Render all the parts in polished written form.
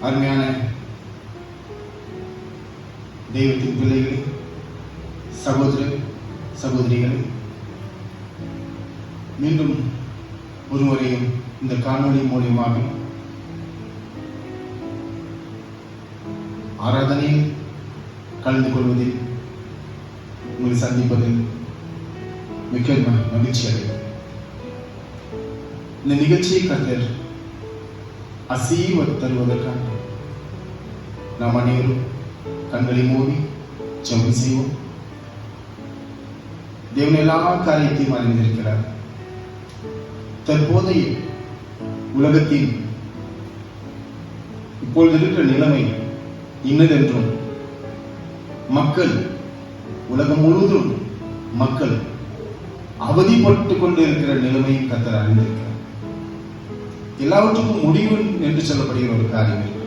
அருமையான தெய்வத்தின் பிள்ளைகளே, சகோதர சகோதரிகளே, மீண்டும் ஒருமுறையும் இந்த காணொளி மூலியமாக ஆராதனையில் கலந்து கொள்வதில் உங்களை சந்திப்பதில் மிக்க மகிழ்ச்சி அடைகிறேன். இந்த நிகழ்ச்சியை கர்த்தர் ஆசீர்வாதம் தருவதற்காக நாம் அனைவரும் கண்களை மூடி ஜெபம் செய்வோம். தேவன் எல்லா காரியத்தையும் அறிந்திருக்கிறார். தற்போதைய உலகத்தின் இப்பொழுது இருக்கிற நிலைமை இன்னதென்றும் மக்கள் உலகம் முழுவதும் மக்கள் அவதிப்பட்டு கொண்டு இருக்கிற நிலைமையை கர்த்தர் அறிந்திருக்கிறார். எல்லாவற்றுக்கும் முடிவு என்று சொல்லப்படுகிற ஒரு காரியம் இருக்கிறது.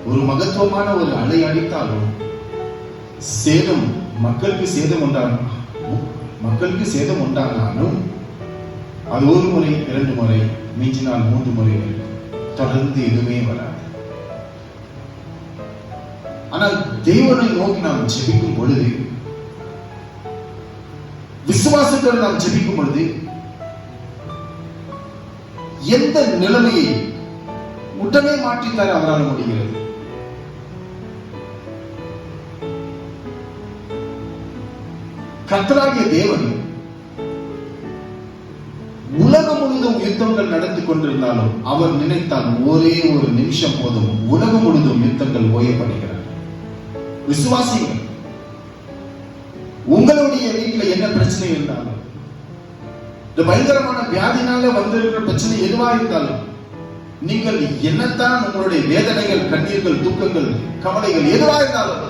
ஒரு மகத்துவமான ஒரு அலை அடித்தாலும் சேதம் மக்களுக்கு சேதம் உண்டானாலும் அது ஒரு முறை 2 முறை மிஞ்சினால் 3 முறை தொடர்ந்து எதுவுமே வராது. ஆனால் தேவனை நோக்கி நாம் ஜெபிக்கும் பொழுது, விசுவாசத்தோடு நாம் ஜெபிக்கும் பொழுது, எந்த நிலைமையை உடனே மாற்றித்தர அவரால் முடிகிறது. கர்த்தராகிய தேவன் உலகம் முழுவதும் யுத்தங்கள் நடத்தி கொண்டிருந்தாலும் அவர் நினைத்தால் ஒரே ஒரு நிமிஷம் போதும் உலகம் முழுவதும் யுத்தங்கள் ஓயப்படுகிறது. விசுவாசிகள், உங்களுடைய வீட்டில் என்ன பிரச்சனை இருந்தாலும், இந்த பயங்கரமான வியாதினால வந்திருக்கிற பிரச்சனை எதுவா இருந்தாலும், நீங்கள் என்னத்தான் உங்களுடைய வேதனைகள், கண்ணீர்கள், துக்கங்கள், கவலைகள் எதுவா இருந்தாலும்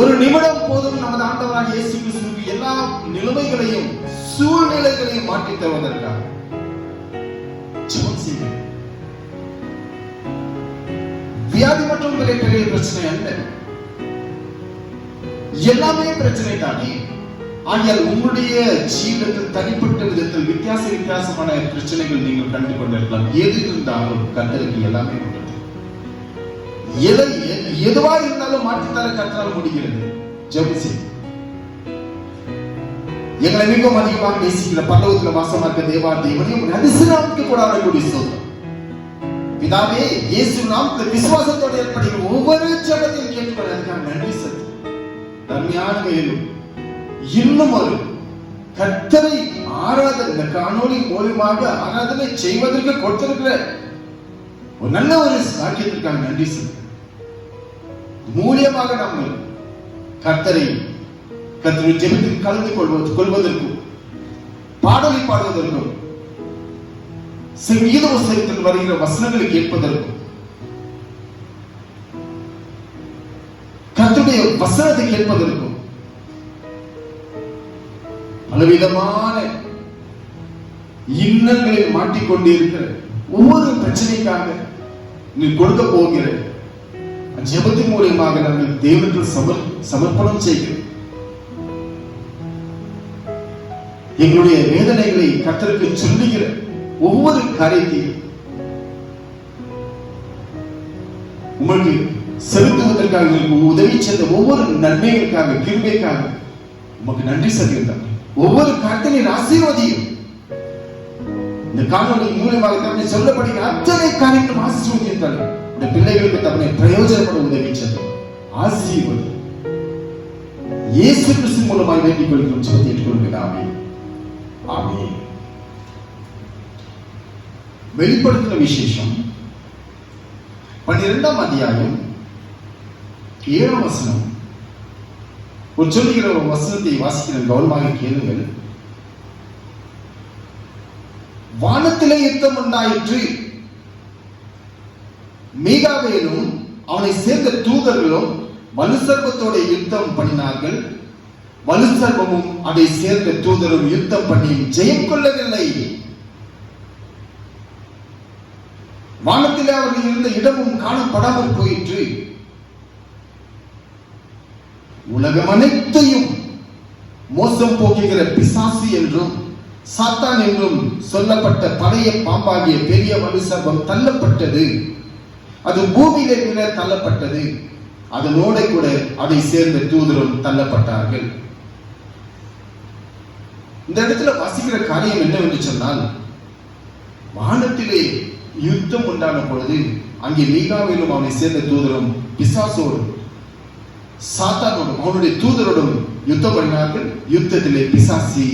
ஒரு நிமிடம் போதும் நமது ஆண்டவராகிய இயேசு கிறிஸ்துவுக்கு எல்லா நிலைமைகளையும் சூழ்நிலைகளையும் மாற்றி தருவதற்காக ஜெபம் செய்யுங்கள். வியாதி மற்றும் பெரிய பிரச்சனை அல்ல, எல்லாமே பிரச்சனை தானே. ஆகியால் உங்களுடைய ஜீவிதத்தில் தனிப்பட்ட விதத்தில் வித்தியாசமான பிரச்சனைகள் நீங்கள் கண்டு கொண்டிருக்கலாம். எது இருந்தாலும் கர்த்தருக்கு எல்லாமே உள்ளது. எதுவா இருந்தாலும் மாற்றித்தர கர்த்தரால் முடிகிறது. ஜெபம் செய்யுங்கள். எங்களை மிகவும் அதிகமாக நேசிக்கிற பரலோகத்தில் வாசமா இருக்க தேவா தேவனையும் நதிசிராவுக்கு கூடாத கூடிய சோதரம் பிதாவே, இயேசு நாமத்தில் விசுவாசத்தோடு ஏற்படுகிற ஒவ்வொரு ஜெபத்தையும் கேட்டுக்கொள்வதற்காக நன்றி செலுத்து. தன்மையான மேலும் இன்னும் ஒரு கர்த்தரை ஆராதனை, இந்த காணொளி மூலமாக ஆராதனை செய்வதற்கு கொடுத்திருக்கிற ஒரு நல்ல ஒரு சாக்கியத்திற்காக நன்றி செலுத்து. மூலியமாக நாம் கர்த்தரை ஜெபத்தில் கலந்து கொள்வதற்கும், பாடலை பாடுவதற்கும், சங்கீத வசனத்தில் வருகிற வசனங்களை கேட்பதற்கும், கர்த்தருடைய வசனத்தை கேட்பதற்கும் பலவிதமான இன்னல்களில் மாட்டிக்கொண்டிருக்கிற ஒவ்வொரு பிரச்சனைக்காக நீ கொடுக்க போகிற ஜெபத்தின் மூலமாக நாங்கள் தேவனுக்கு சமர்ப்பணம் செய்கிறோம். எங்களுடைய வேதனைகளை கர்த்தருக்கு சொல்லுகிற ஒவ்வொரு காரியத்தையும் உங்களுக்கு செலுத்துவதற்காக, உங்களுக்கு உதவி செய்த ஒவ்வொரு நன்மைகளுக்காக, கிருபைக்காக உமக்கு நன்றி செலுத்துகிறோம். ஒவ்வொரு கர்த்தரின் ஆசீர்வாதியும் இந்த காணொலி மூலமாக தன்னை சொல்லப்படுகிற அத்தனை காரியங்களும் ஆசீர்வதித்தார்கள். இந்த பிள்ளைகளுக்கு தன்னை பிரயோஜனப்பட உதவி செய்து ஆசீர்வாதி இயேசு கிறிஸ்து மூலமாக வேண்டிக் கொள்கிறோம். ஜெபத்தை ஏற்றுக்கொள்கிறாமே. ஆமென். வெளிப்படுத்தின விசேஷம் 12ஆம் அத்தியாயம் 7ஆம் வசனம். ஒரு சொல்லுகிற ஒரு வசனத்தை வாசிக்கிற கவனமாக கேளுங்கள். வானத்திலே யுத்தம் உண்டாயிற்று. மீகாவேலும் அவனை சேர்ந்த தூதர்களும் வலுசர்ப்பத்தோட யுத்தம் பண்ணினார்கள். வலுசர்ப்பமும் அதை சேர்ந்த தூதரும் யுத்தம் பண்ணி ஜெயம் கொள்ளவில்லை. வானத்திலே அவர்கள் இருந்த இடமும் காணப்படாமல் போயிற்று. உலகம் அனைத்தையும் மோசம் போக்குகிற பிசாசு என்றும் சாத்தான் என்றும் சொல்லப்பட்ட பழைய பாம்பாகிய பெரிய வலு சர்ப்பம் தள்ளப்பட்டது. அது பூமியிலே கூட தள்ளப்பட்டது. அதனோட கூட அதை சேர்ந்த தூதரும் தள்ளப்பட்டார்கள். இந்த இடத்துல வாசிக்கிற காரியம் என்னவென்று சொன்னால், வானத்திலே யுத்தம் உண்டான பொழுது அங்கே மீகாவேலும் அவனை சேர்ந்த தூதரும் பிசாசோடும் சாத்தானோடும் அவனுடைய தூதரோடும் யுத்தம் பண்ணினார்கள். யுத்தத்திலே பிசாசி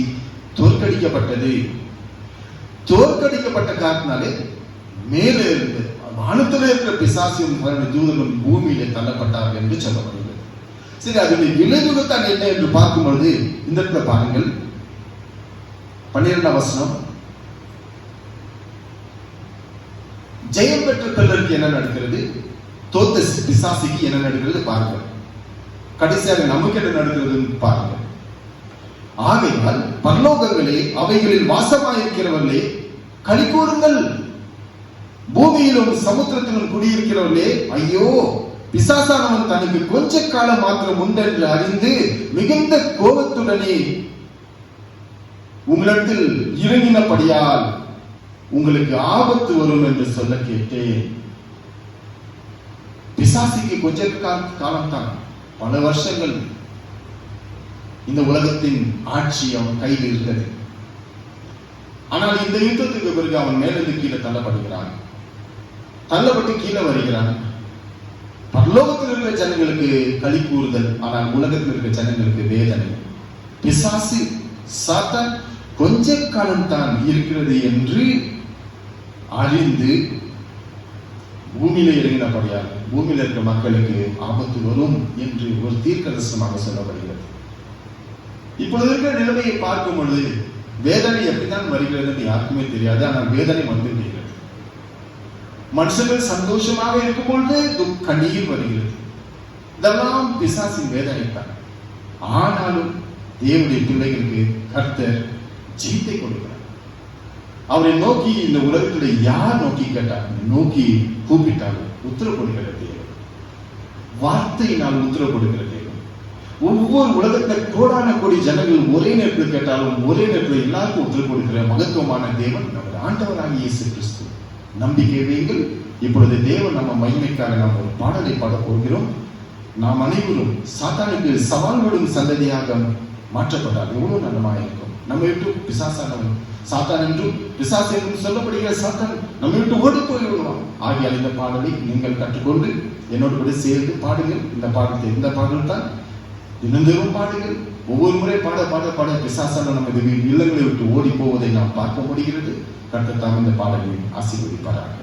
தோற்கடிக்கப்பட்டது. தோற்கடிக்கப்பட்ட காரணத்தினாலே மேலே இருந்து வானத்திலே இருக்கிற பிசாசியும் தூதரும் பூமியிலே தள்ளப்பட்டார்கள் என்று சொல்லப்படுகிறது. சரி, அதனுடைய விளைவுகள் தான் என்ன என்று பார்க்கும் பொழுது இந்த இடத்துல பாருங்கள், 12ஆம் வசனம். ஜெயம் பெற்ற பிறருக்கு என்ன நடக்கிறது, தோத்த பிசாசிக்கு என்ன நடக்கிறது பாருங்கள். கடைசியாக நமக்கு என்ன நடக்கிறது பாருங்கள். ஆகையால் பரலோகங்களே, அவைகளில் வாசமாயிருக்கிறவர்களே களி கூறுங்கள், பூமியிலும் சமுத்திரத்திலும் குடியிருக்கிறவர்களே ஐயோ, பிசாசானவன் தனக்கு கொஞ்ச காலம் மாத்திரம் உண்டென்று அறிந்து மிகுந்த கோபத்துடனே உங்களிடத்தில் இறங்கினபடியால் உங்களுக்கு ஆபத்து வரும் என்று சொல்ல கேட்டேன். பிசாசிக்கு கொஞ்ச காலம் தான், பல வருஷங்கள் இந்த உலகத்தின் ஆட்சி அவன் கையில் இருந்தது. ஆனால் இந்த யுத்தத்துக்கு பிறகு அவன் மேலிருந்து கீழே தள்ளப்படுகிறான். தள்ளப்பட்டு கீழே வருகிறான். பரலோகத்தில் இருக்கிற ஜனங்களுக்கு களி கூறுதல், ஆனால் உலகத்தில் இருக்கிற ஜனங்களுக்கு வேதனை. பிசாசு சாத்தான் கொஞ்ச காலம் தான் இருக்கிறது என்று அறிந்து பூமியில இறங்கினபடியால் பூமியில இருக்கிற மக்களுக்கு ஆபத்து வரும் என்று ஒரு தீர்க்கதரிசனமாக சொல்லப்படுகிறது. இப்பொழுது இருக்கிற நிலைமையை பார்க்கும் பொழுது வேதனை எப்படிதான் வருகிறது என்று யாருக்குமே தெரியாது. ஆனால் வேதனை வந்து விடுகிறது. மனுஷர்கள் சந்தோஷமாக இருக்கும் பொழுது கண்ணீர் வருகிறது. இதெல்லாம் பிசாசின் வேதனை தான். ஆனாலும் தேவனுடைய பிள்ளைகளுக்கு கர்த்தர் ஜெயத்தை கொடுக்கிறார். அவரை நோக்கி இந்த உலகத்துல யார் நோக்கி கேட்டார், நோக்கி கூப்பிட்டாலும் உத்தரவு கொடுக்கிற தேவன், வார்த்தையினால் உத்தரவு கொடுக்கிற தேவன். ஒவ்வொரு உலகத்துல கோடான கோடி ஜனங்கள் ஒரே நேரத்தில் கேட்டாலும் ஒரே நேரத்தில் எல்லாருக்கும் உத்தரவு கொடுக்கிற மகத்துவமான தேவன் நமது ஆண்டவராகிய இயேசு கிறிஸ்து. நம்பிக்கை வையுங்கள். இப்பொழுது தேவன் நம்ம மகிமைக்காக நாம் ஒரு பாடலை பாட போகிறோம். நாம் அனைவரும் சாத்தானுக்கு சவால் விடும் சந்ததியாக மாற்றப்பட்டால் எவ்வளவு நல்லமாக இருக்கும். நம்ம விட்டு பிசாசானவன், சாத்தான் என்றும் பிசாசு என்றும் சொல்லப்படுகிற சாத்தான் நம்ம விட்டு ஓடி போய் விடுவான். ஆகியால் இந்த பாடலை நீங்கள் கற்றுக்கொண்டு என்னோடு கூட சேர்ந்து பாடுங்கள். இந்த பாடல் தான் தினந்தோறும் பாடுங்கள். ஒவ்வொரு முறை பாட பாட பாட பிசாசான நமது இல்லங்களை விட்டு ஓடி போவதை நாம் பார்க்க முடிகிறது. கர்த்தர் தாம் இந்த பாடலை ஆசீர்வதிப்பாராக.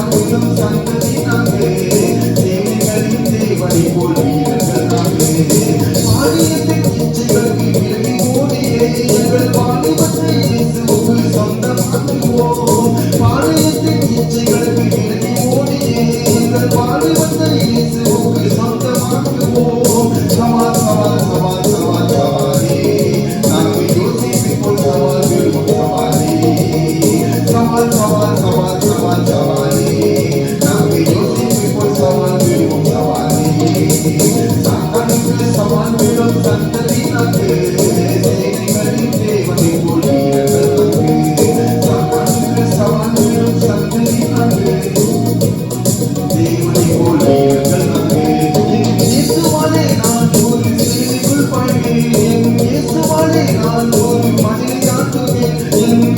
சவால்களும் சந்ததி நாங்களே, சேனைகளின் தேவனை போல் வீரர்கள் நாங்களே. பாளையத்தின் இச்சைகளுக்கு விலகி ஓடியே எங்கள் வாலிபத்தை இயேசுவுக்கு சொந்தமாக்குவோம். பாளையத்தின் இச்சைகளுக்கு விலகி ஓடியே எங்கள் வாலிபத்தை இயேசுவுக்கு சொந்தமாக்குவோம். சவால் சவால் சவால் சவால் சவாலே, நாங்கள் யோசிப்பை போல் சவால் விடுவோம் சவாலே. சவால் சவால் சவால் சவால் சவாலே, நாங்கள் யோசிப்பை போல் சவால் விடுவோம் சவாலே. சாத்தானுக்கு சவால் விடும் சந்ததி நாங்கள், சேனைகளின் தேவனை போல் வீரர்கள் நாங்கள். சாத்தானுக்கு சவால் விடும் சந்ததி நாங்கள், தேவனை போல் வீரர்கள் நாங்கள். இயேசுவாலே நான் ஒரு சேனைக்குள் பாய்வேன், இயேசுவாலே நான் ஒரு மதிலை தாண்டுவேன்,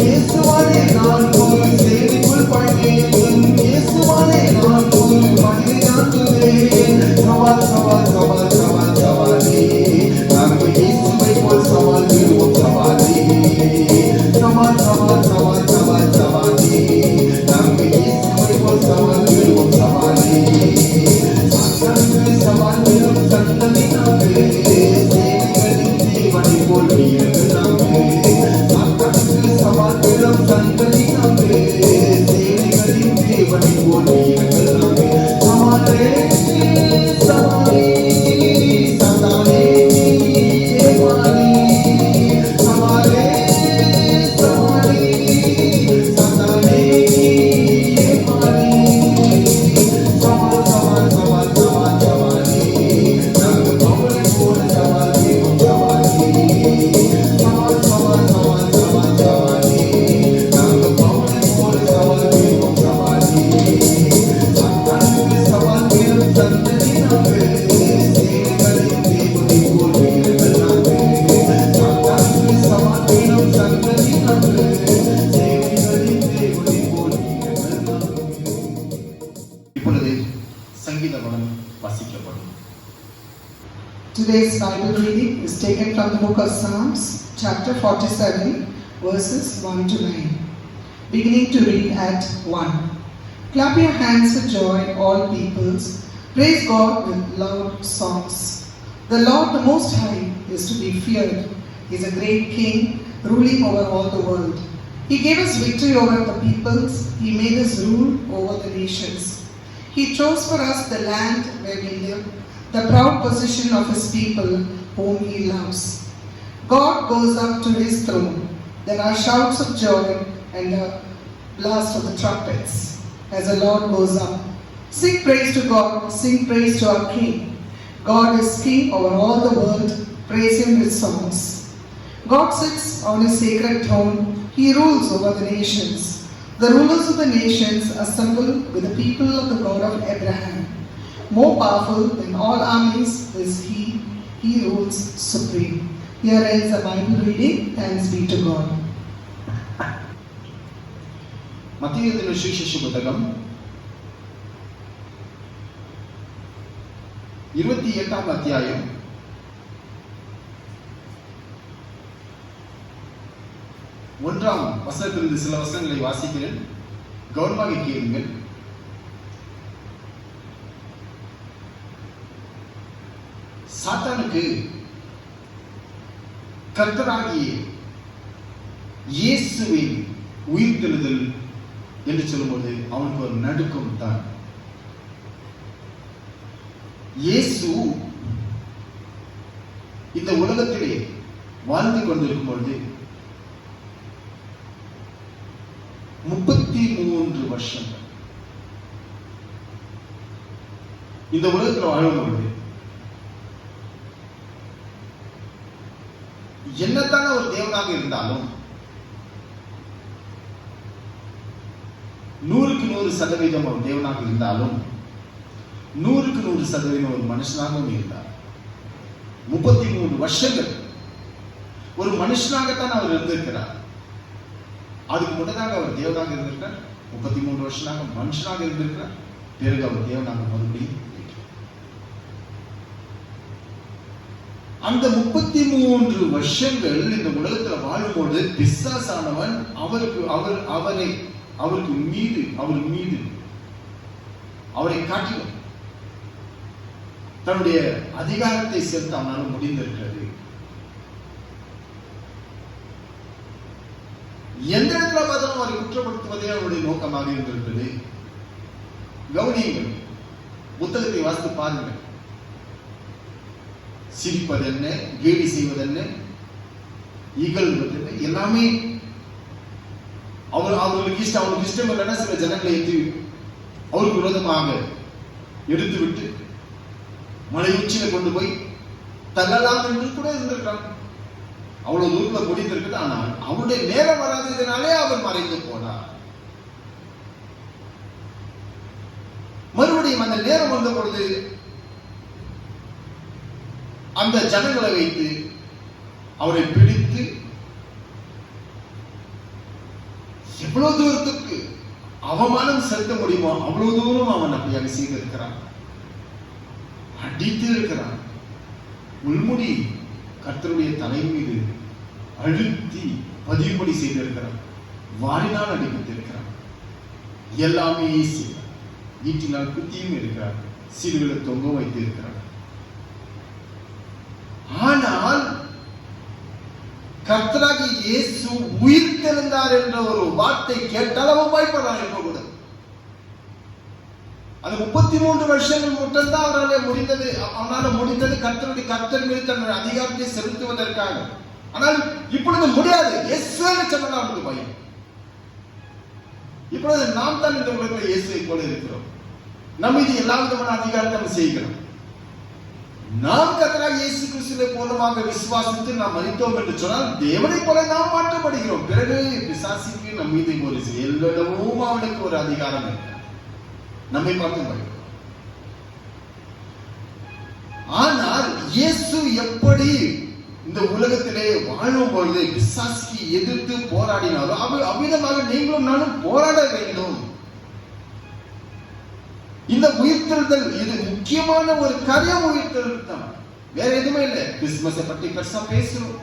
இயேசுவாலே நான் ஒரு சேனைக்குள் பாய்வேன், இயேசுவாலே நான் ஒரு மதிலை தாண்டுவேன். சவால் சவால் சவால் சவால் சவாலே, நாங்கள் இயேசுவை போல் சவால் விடுவோம் சவாலே. சவால் சவால் சவால் சவால் சவாலே, நாங்கள் இயேசுவை போல் சவால் விடுவோம் சவாலே. சாத்தானுக்கு சவால் விடும் சந்ததி நாங்கள், சேனைகளின் தேவனை போல் வீரர்கள் நாங்கள். சாத்தானுக்கு சவால் விடும் சந்ததி நாங்கள், சேனைகளின் தேவனை போல் வீரர்கள் நாங்கள். சவாலே சவாலே சவாலே ஏமாளி, சவாலே சவாலே சவாலே ஏமாளி. சவால் சவால் சவால் சவால் சவாலே, நாங்கள் பவுலை போல சவால் விடுவோம் சவாலே. சவால் சவால் சவால் சவால் சவாலே, நாங்கள் பவுலை போல சவால் விடுவோம் சவாலே. சாத்தானுக்கு சவால் விடும் சந்ததி நாங்கள், சேனைகளின் தேவனை போல் வீரர்கள் நாங்கள். சாத்தானுக்கு சவால் விடும் சந்ததி நாங்கள், சேனைகளின் தேவனை போல் வீரர்கள் நாங்கள். இப்பொழுது சங்கீதவனம் வாசிக்கப்படும். Today's Bible reading is taken from the book of Psalms, chapter 47, verses 1 to 9. Beginning to read at 1. Clap your hands for joy, all peoples. Praise God with loud songs. The Lord, the Most High, is to be feared. He is a great King, ruling over all the world. He gave us victory over the peoples. He made us rule over the nations. He chose for us the land where we live, the proud possession of His people whom He loves. God goes up to His throne. There are shouts of joy and a blast of the trumpets as the Lord goes up. Sing praise to God, sing praise to our King. God is King over all the world. Praise Him with songs. God sits on His sacred throne. He rules over the nations. The rulers of the nations assemble with the people of the God of Abraham. More powerful than all armies is He. He rules supreme. Here is a Bible reading. Thanks be to God. மத்தேயு எழுதின சுவிசேஷ புத்தகம் 28ஆம் அத்தியாயம் 1ஆம் வசனத்திலிருந்து சில வசனங்களை வாசிக்கிறேன். கவனமாக கேளுங்கள். சாத்தானுக்கு கர்த்தராகிய இயேசுவின் உயிர்த்தெழுதல் என்று சொல்லும்போது அவனுக்கு ஒரு நடுக்கம் தான். இயேசு இந்த உலகத்திலே வாழ்ந்து கொண்டிருக்கும் பொழுது 33 வருஷங்கள் இந்த உலகத்தில் வாழும் பொழுது என்னத்தான ஒரு தேவனாக இருந்தாலும் 100% ஒரு தேவனாக இருந்தாலும் 100% ஒரு மனுஷனாகவும் இருந்தார். 33 வருஷங்கள் ஒரு மனுஷனாகத்தான் அவர் இருந்திருக்கிறார். அதுக்கு முன்னதாக அவர் தேவனாக இருந்திருக்கிறார். 33 வருஷமாக மனுஷனாக இருந்திருக்கிறார். பிறகு அவர் தேவனாக மறுபடியும் அந்த 33 வருஷங்கள் இந்த உலகத்தில் வாழும்போது பிசாசானவன் அவர் மீது அவரை காட்டிலும் தன்னுடைய அதிகாரத்தை செலுத்த அவனால் முடிந்திருக்கிறது. எந்த இடத்துல பார்த்தாலும் அவரை குற்றப்படுத்துவதே அவருடைய நோக்கமாக இருந்திருக்கிறது. கவனியுங்கள், புத்தகத்தை வாசித்து பாருங்கள். சிரிப்பது என்ன, கேலி செய்வது என்ன, இகழ்வது என்ன, எல்லாமே அவர்களுக்கு இஷ்டம் இல்லைன்னா சில ஜனங்களை எடுத்து அவருக்கு விரோதமாக எடுத்துவிட்டு மலை உச்சியில கொண்டு போய் தள்ளலாம் என்று கூட இருந்திருக்கிறாங்க. அவ்வளவு தூரத்துல முடிந்திருக்குது. ஆனால் அவருடைய நேரம் வராததினாலே அவர் மறைந்து போனார். மறுபடியும் அந்த நேரம் வந்த பொழுது அந்த ஜனங்களை வைத்து அவரை பிடித்து எவ்வளவு தூரத்துக்கு அவமானம் செலுத்த முடியுமோ அவ்வளவு தூரம் அவன் அப்படியாக செய்திருக்கிறான். அடித்து இருக்கிறான். உள்முடி கர்த்தருடைய தலை மீது அழுத்தி பதிவுபடி செய்திருக்கிறான். வாரினால் அடிபட்டிருக்கிறான். எல்லாமே செய்வான். ஈட்டினால் குத்தியும் இருக்கிறார். சிறுகளை தொங்க வைத்து இருக்கிறார். ஆனால் கர்த்தராகிய இயேசு உயிர்த்தெழுந்தார் என்ற ஒரு வார்த்தை கேட்டால் அவன் பயப்படுறான். எப்ப கூட அது 33 வருஷங்கள் மட்டும்தான் அவனால முடிந்தது கர்த்தர் மீது தன்னுடைய அதிகாரத்தை செலுத்துவதற்காக. ஆனால் இப்பொழுது முடியாது. இயேசுன்னு சொன்னா அவனுக்கு பயம். இப்பொழுது நாம் தான் இந்த உலகத்தில் இயேசுவை போல இருக்கிறோம். நம்ம இது எல்லா விதமான அதிகாரத்தை நம்ம செய்கிறோம். நாம் கர்த்தராகிய இயேசு கிறிஸ்துவை மூலமாக விசுவாசித்து நாம் மரித்தோம் என்று சொன்னால் தேவனை போல நாம் மாற்றப்படுகிறோம். பிறகு பிசாசுக்கு நம் மீது ஒரு எல்லடவும் அவனுக்கு ஒரு அதிகாரம் இருக்கு. நம்மை பார்த்து பயம். ஆனால் இயேசு எப்படி இந்த உலகத்திலே வாழும் பொழுது பிசாசுக்கு எதிர்த்து போராடினாலும் அவ்விதமாக நீங்களும் நானும் போராட வேண்டும். இந்த உயிர்த்தெழுதல் இது முக்கியமான ஒரு காரியம். உயிர்த்தெழுதல் தான், வேற எதுவுமே இல்லை. கிறிஸ்துமஸை பற்றி பெருசா பேசுறோம்,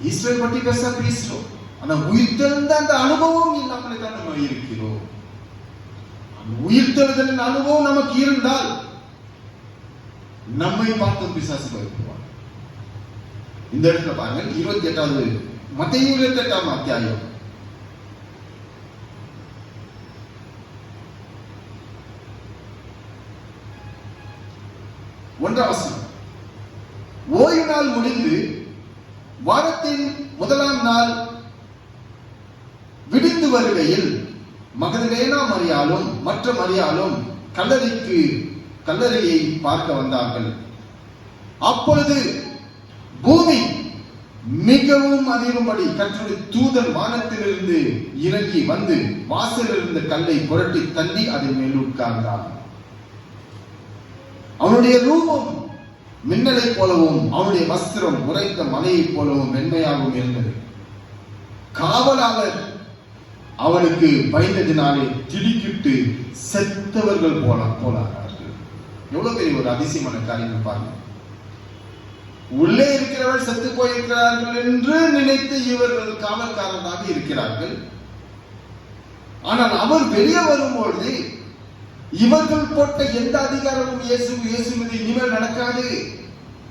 ஈஸ்டர் பற்றி பெருசா பேசுறோம். ஆனா உயிர்த்தெழுந்த அந்த அனுபவம் இல்லாமலே தான் நம்ம இருக்கிறோம். உயிர்த்தெழுதலின் அனுபவம் நமக்கு இருந்தால் நம்மை பார்த்தும் பிசாசு பயப்படுவான். இந்த இடத்துல பாருங்க, 28வது மத்தேயு 28ஆம் அத்தியாயம் 1ஆம் வசனம். ஓய்வு நாள் முடிந்து வாரத்தின் முதலாம் நாள் விடிந்து வருகையில் மகதலேனா மரியாளும் மற்ற மரியாளும் கல்லறையை பார்க்க வந்தார்கள். அப்பொழுது பூமி மிகவும் அதிரும்படி கர்த்தருடைய தூதன் வானத்திலிருந்து இறங்கி வந்து வாசலில் இருந்த கல்லை புரட்டி தள்ளி அதன் மேல் உட்கார்ந்தான். அவனுடைய ரூபம் மின்னலை போலவும் அவனுடைய வஸ்திரம் உறைந்த மலையை போலவும் வெண்மையாகவும் இருந்தது. காவலாளர் அவனுக்கு பயந்ததினாலே திடுக்கிட்டு செத்தவர்கள் போனார்கள். எவ்வளவு பெரிய ஒரு அதிசயமான காரியம் பாருங்க. உள்ளே இருக்கிறவர்கள் செத்து போயிருக்கிறார்கள் என்று நினைத்து இவர்கள் காவல்காரராக இருக்கிறார்கள். ஆனால் அவர் வெளியே வரும்பொழுது இவர்கள் போட்ட எந்த அதிகாரமும் இயேசு மீது இனிமேல் நடக்காது.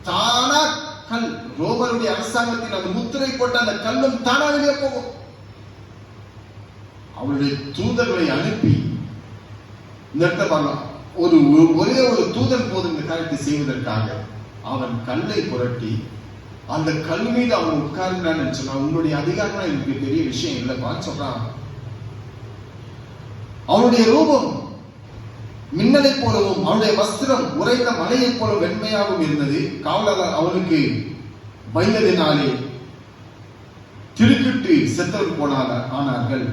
தானா கல், ரோமருடைய அரசாங்கத்தில் அந்த முத்திரை போட்ட அந்த கல்லும் தானா வெளியே போகும். அவருடைய தூதர்களை அனுப்பி இந்த இடத்துல பார்க்கலாம். ஒரே ஒரு தூதன் போதும் இந்த காரியத்தை செய்வதற்காக அவன் கல்லை புரட்டி அந்த கல் மீது அவன் உட்கார்ந்தான்னு சொன்னா, உன்னுடைய அதிகாரம் எனக்கு பெரிய விஷயம் இல்லைப்பான்னு சொல்றான். அவனுடைய ரூபம் மின்னலை போலவும் அவனுடைய வஸ்திரம் உறைந்த மலையை போல வெண்மையாகவும் இருந்தது. காவலர் அவனுக்கு பயந்ததினாலே திடுக்கிட்டு செத்தவர் ஆனார்கள்.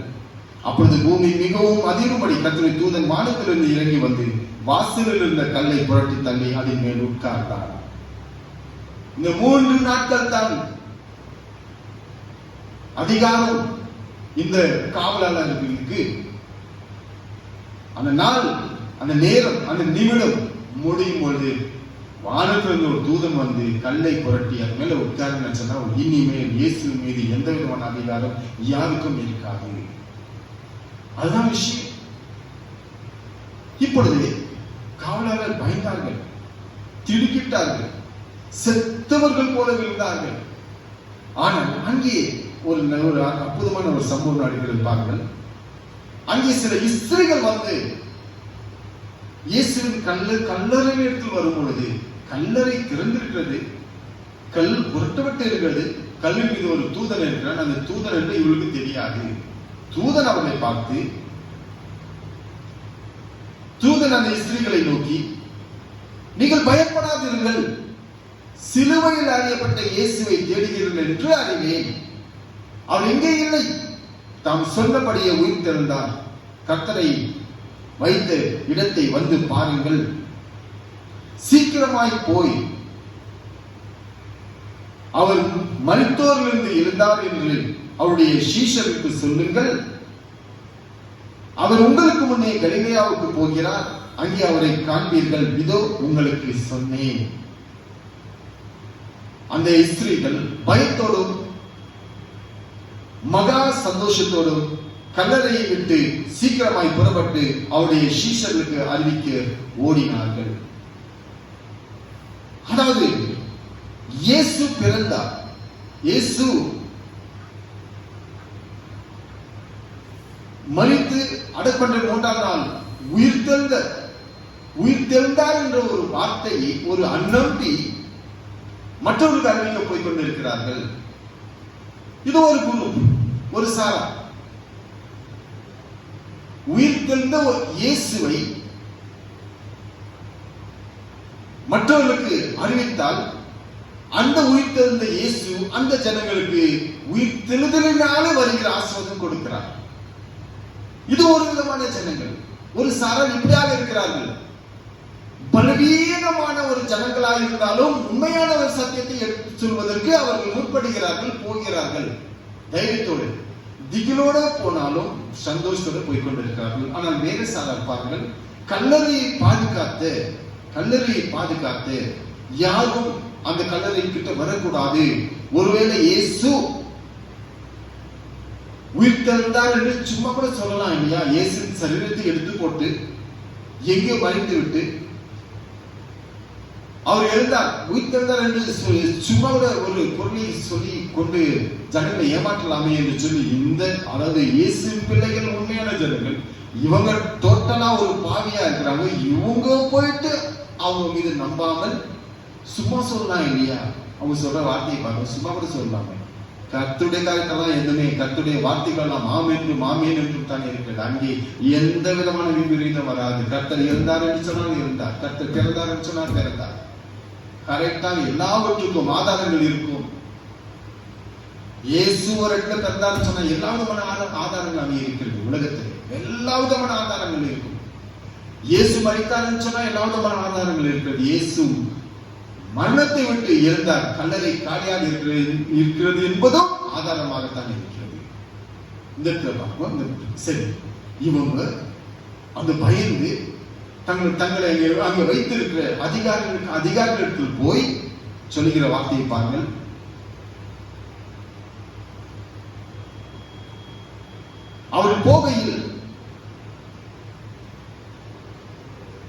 அப்பொழுது பூமி மிகவும் அதிரும்படி கர்த்தருடைய தூதன் வானத்திலிருந்து இறங்கி வந்து வாசலில் இருந்த கல்லை புரட்டி தள்ளி அதன் மேல் உட்கார்ந்தார். இந்த 3 நாட்கள் தான் அதிகாரம் இந்த காவலாளர்களுக்கு. அந்த நாள், அந்த நேரம், அந்த நிமிடம் முடியும் பொழுது வானத்திலிருந்து ஒரு தூதன் வந்து கல்லை புரட்டி அது மேல உட்காருன்னு சொன்னா, இனிமேல் இயேசு மீது எந்த விதமான அதிகாரம் யாருக்கும் இருக்காது. அதுதான் விஷயம். இப்பொழுது காவலர்கள் பயந்தார்கள், திடுக்கிட்டார்கள், செத்தவர்கள் போல விழுந்தார்கள். ஆனால் அங்கே ஒரு அற்புதமான ஒரு சம்பவம் நடக்கிறது பாருங்கள். அங்கே சில ஸ்திரீகள் வந்து இயேசுவின் கல்லறை இடத்தில் வரும் பொழுது கல்லறை திறந்திருக்கிறது, கல் புரட்டப்பட்டு இருக்கிறது, கல்லின் மீது ஒரு தூதன் இருக்கிறான். அந்த தூதன் என்று இவர்களுக்கு தெரியாது. தூதன் அவர்களை பார்த்து, தூதன் அந்த ஸ்திரீகளை நோக்கி, நீங்கள் பயப்படாதீர்கள், சிலுவையில் அறியப்பட்ட இயேசுவை தேடுகிறீர்கள் என்று அறிவேன். அவர் எங்கே இல்லை, தாம் சொன்னபடியே உயிர் தெழுந்தார். கர்த்தரை வைத்த இடத்தை வந்து பாருங்கள், சீக்கிரமாய் போய் அவர் மரித்தோரிலிருந்து இருந்தார் என்று அவருடைய சீஷருக்கு சொல்லுங்கள். அவர் உங்களுக்கு முன்னே கலிலேயாவுக்கு போகிறார், அங்கே அவரை காண்பீர்கள், இதோ உங்களுக்கு சொன்னேன். அந்த ஸ்திரீகள் பயத்தோடும் மகா சந்தோஷத்தோடும் கல்லறையை விட்டு சீக்கிரமாய் புறப்பட்டு அவருடைய சீஷர்களுக்கு அறிவிக்க ஓடினார்கள். அதாவது இயேசு பிறந்தார், இயேசு மரித்து அடக்கொண்ட 3ஆம் நாள் உயிர் தெழுந்தார் என்ற ஒரு வார்த்தையை ஒரு அந்நம்பி மற்றவர்களுக்கு அறிவிக்க போய் கொண்டிருக்கிறார்கள். இது ஒரு குரு, ஒரு சாரா. உயிர் தெழுந்த இயேசுவை மற்றவர்களுக்கு அறிவித்தால் அந்த உயிர் தெழுந்த இயேசு அந்த ஜனங்களுக்கு உயிர் தெழுதலினாலே வருகிற ஆசீர்வாதம் கொடுக்கிறார். இது ஒரு விதமான ஜனங்கள், ஒரு சாரா இப்படியாக இருக்கிறார்கள். பலவீனமான ஒரு ஜனங்களாக இருந்தாலும் உண்மையான ஒரு சத்தியத்தை எடுத்து சொல்வதற்கு அவர்கள் முற்படுகிறார்கள், போகிறார்கள். தைரியத்தோடு திகிலோட போனாலும் சந்தோஷத்தோடு போய்கொண்டிருக்கிறார்கள். ஆனால் வேறு சாரார் பாருங்கள், கல்லறையை பாதுகாத்து யாரும் அந்த கல்லறை கிட்ட வரக்கூடாது. ஒருவேளை இயேசு உயிர் தெழுந்தார் என்று சும்மா கூட சொல்லலாம் இல்லையா? இயேசு சரீரத்தை எடுத்து போட்டு எங்கேயோ மறைத்து விட்டு அவர் எழுந்தார், உயிர் தெழுந்தார் என்று சும்மா கூட ஒரு பொருளை சொல்லி கொண்டு ஜனங்களை ஏமாற்றலாமே என்று சொல்லி அதாவது இயேசு பிள்ளைகள் உண்மையான ஜனங்கள், இவங்க டோட்டலா ஒரு பாவியா இருக்கிறாங்க. இவங்க போயிட்டு அவங்க மீது நம்பாமல் சும்மா சொல்லலாம் இல்லையா? அவங்க சொல்ற வார்த்தையை பாருங்க, சும்மா கூட சொல்லலாமே. கர்த்தருடைய காரியத்தெல்லாம் எதுவுமே, கர்த்தருடைய வார்த்தைகள் மாமேன் என்றும் தான் இருக்கிறது. அங்கே எந்த விதமான விபரீதம் வராது. கர்த்தர் இருந்தார் என்று சொன்னால் இருந்தார், கர்த்தர் பிறந்தார் என்று சொன்னால் பிறந்தார். கரெக்டாக எல்லாவற்றுக்கும் ஆதாரங்கள் இருக்கும். இயேசு ஒரு இடத்துல பிறந்தார் சொன்னா எல்லா விதமான ஆதாரங்கள் அங்கே இருக்கிறது. உலகத்தில் எல்லா விதமான ஆதாரங்கள் இருக்கும். இயேசு மரித்தார் சொன்னா எல்லா விதமான ஆதாரங்கள் இருக்கிறது. இயேசு மரணத்தை விட்டு இருந்தார், கல்லறை காலியாக இருக்கிறது என்பதும் ஆதாரமாகத்தான் இருக்கிறது. சரி, இவங்க அந்த பயந்து தங்களை அங்க வைத்திருக்கிற அதிகாரிகளுக்கு போய் சொல்லுகிற வார்த்தையை பாருங்கள். அவர் போகையில்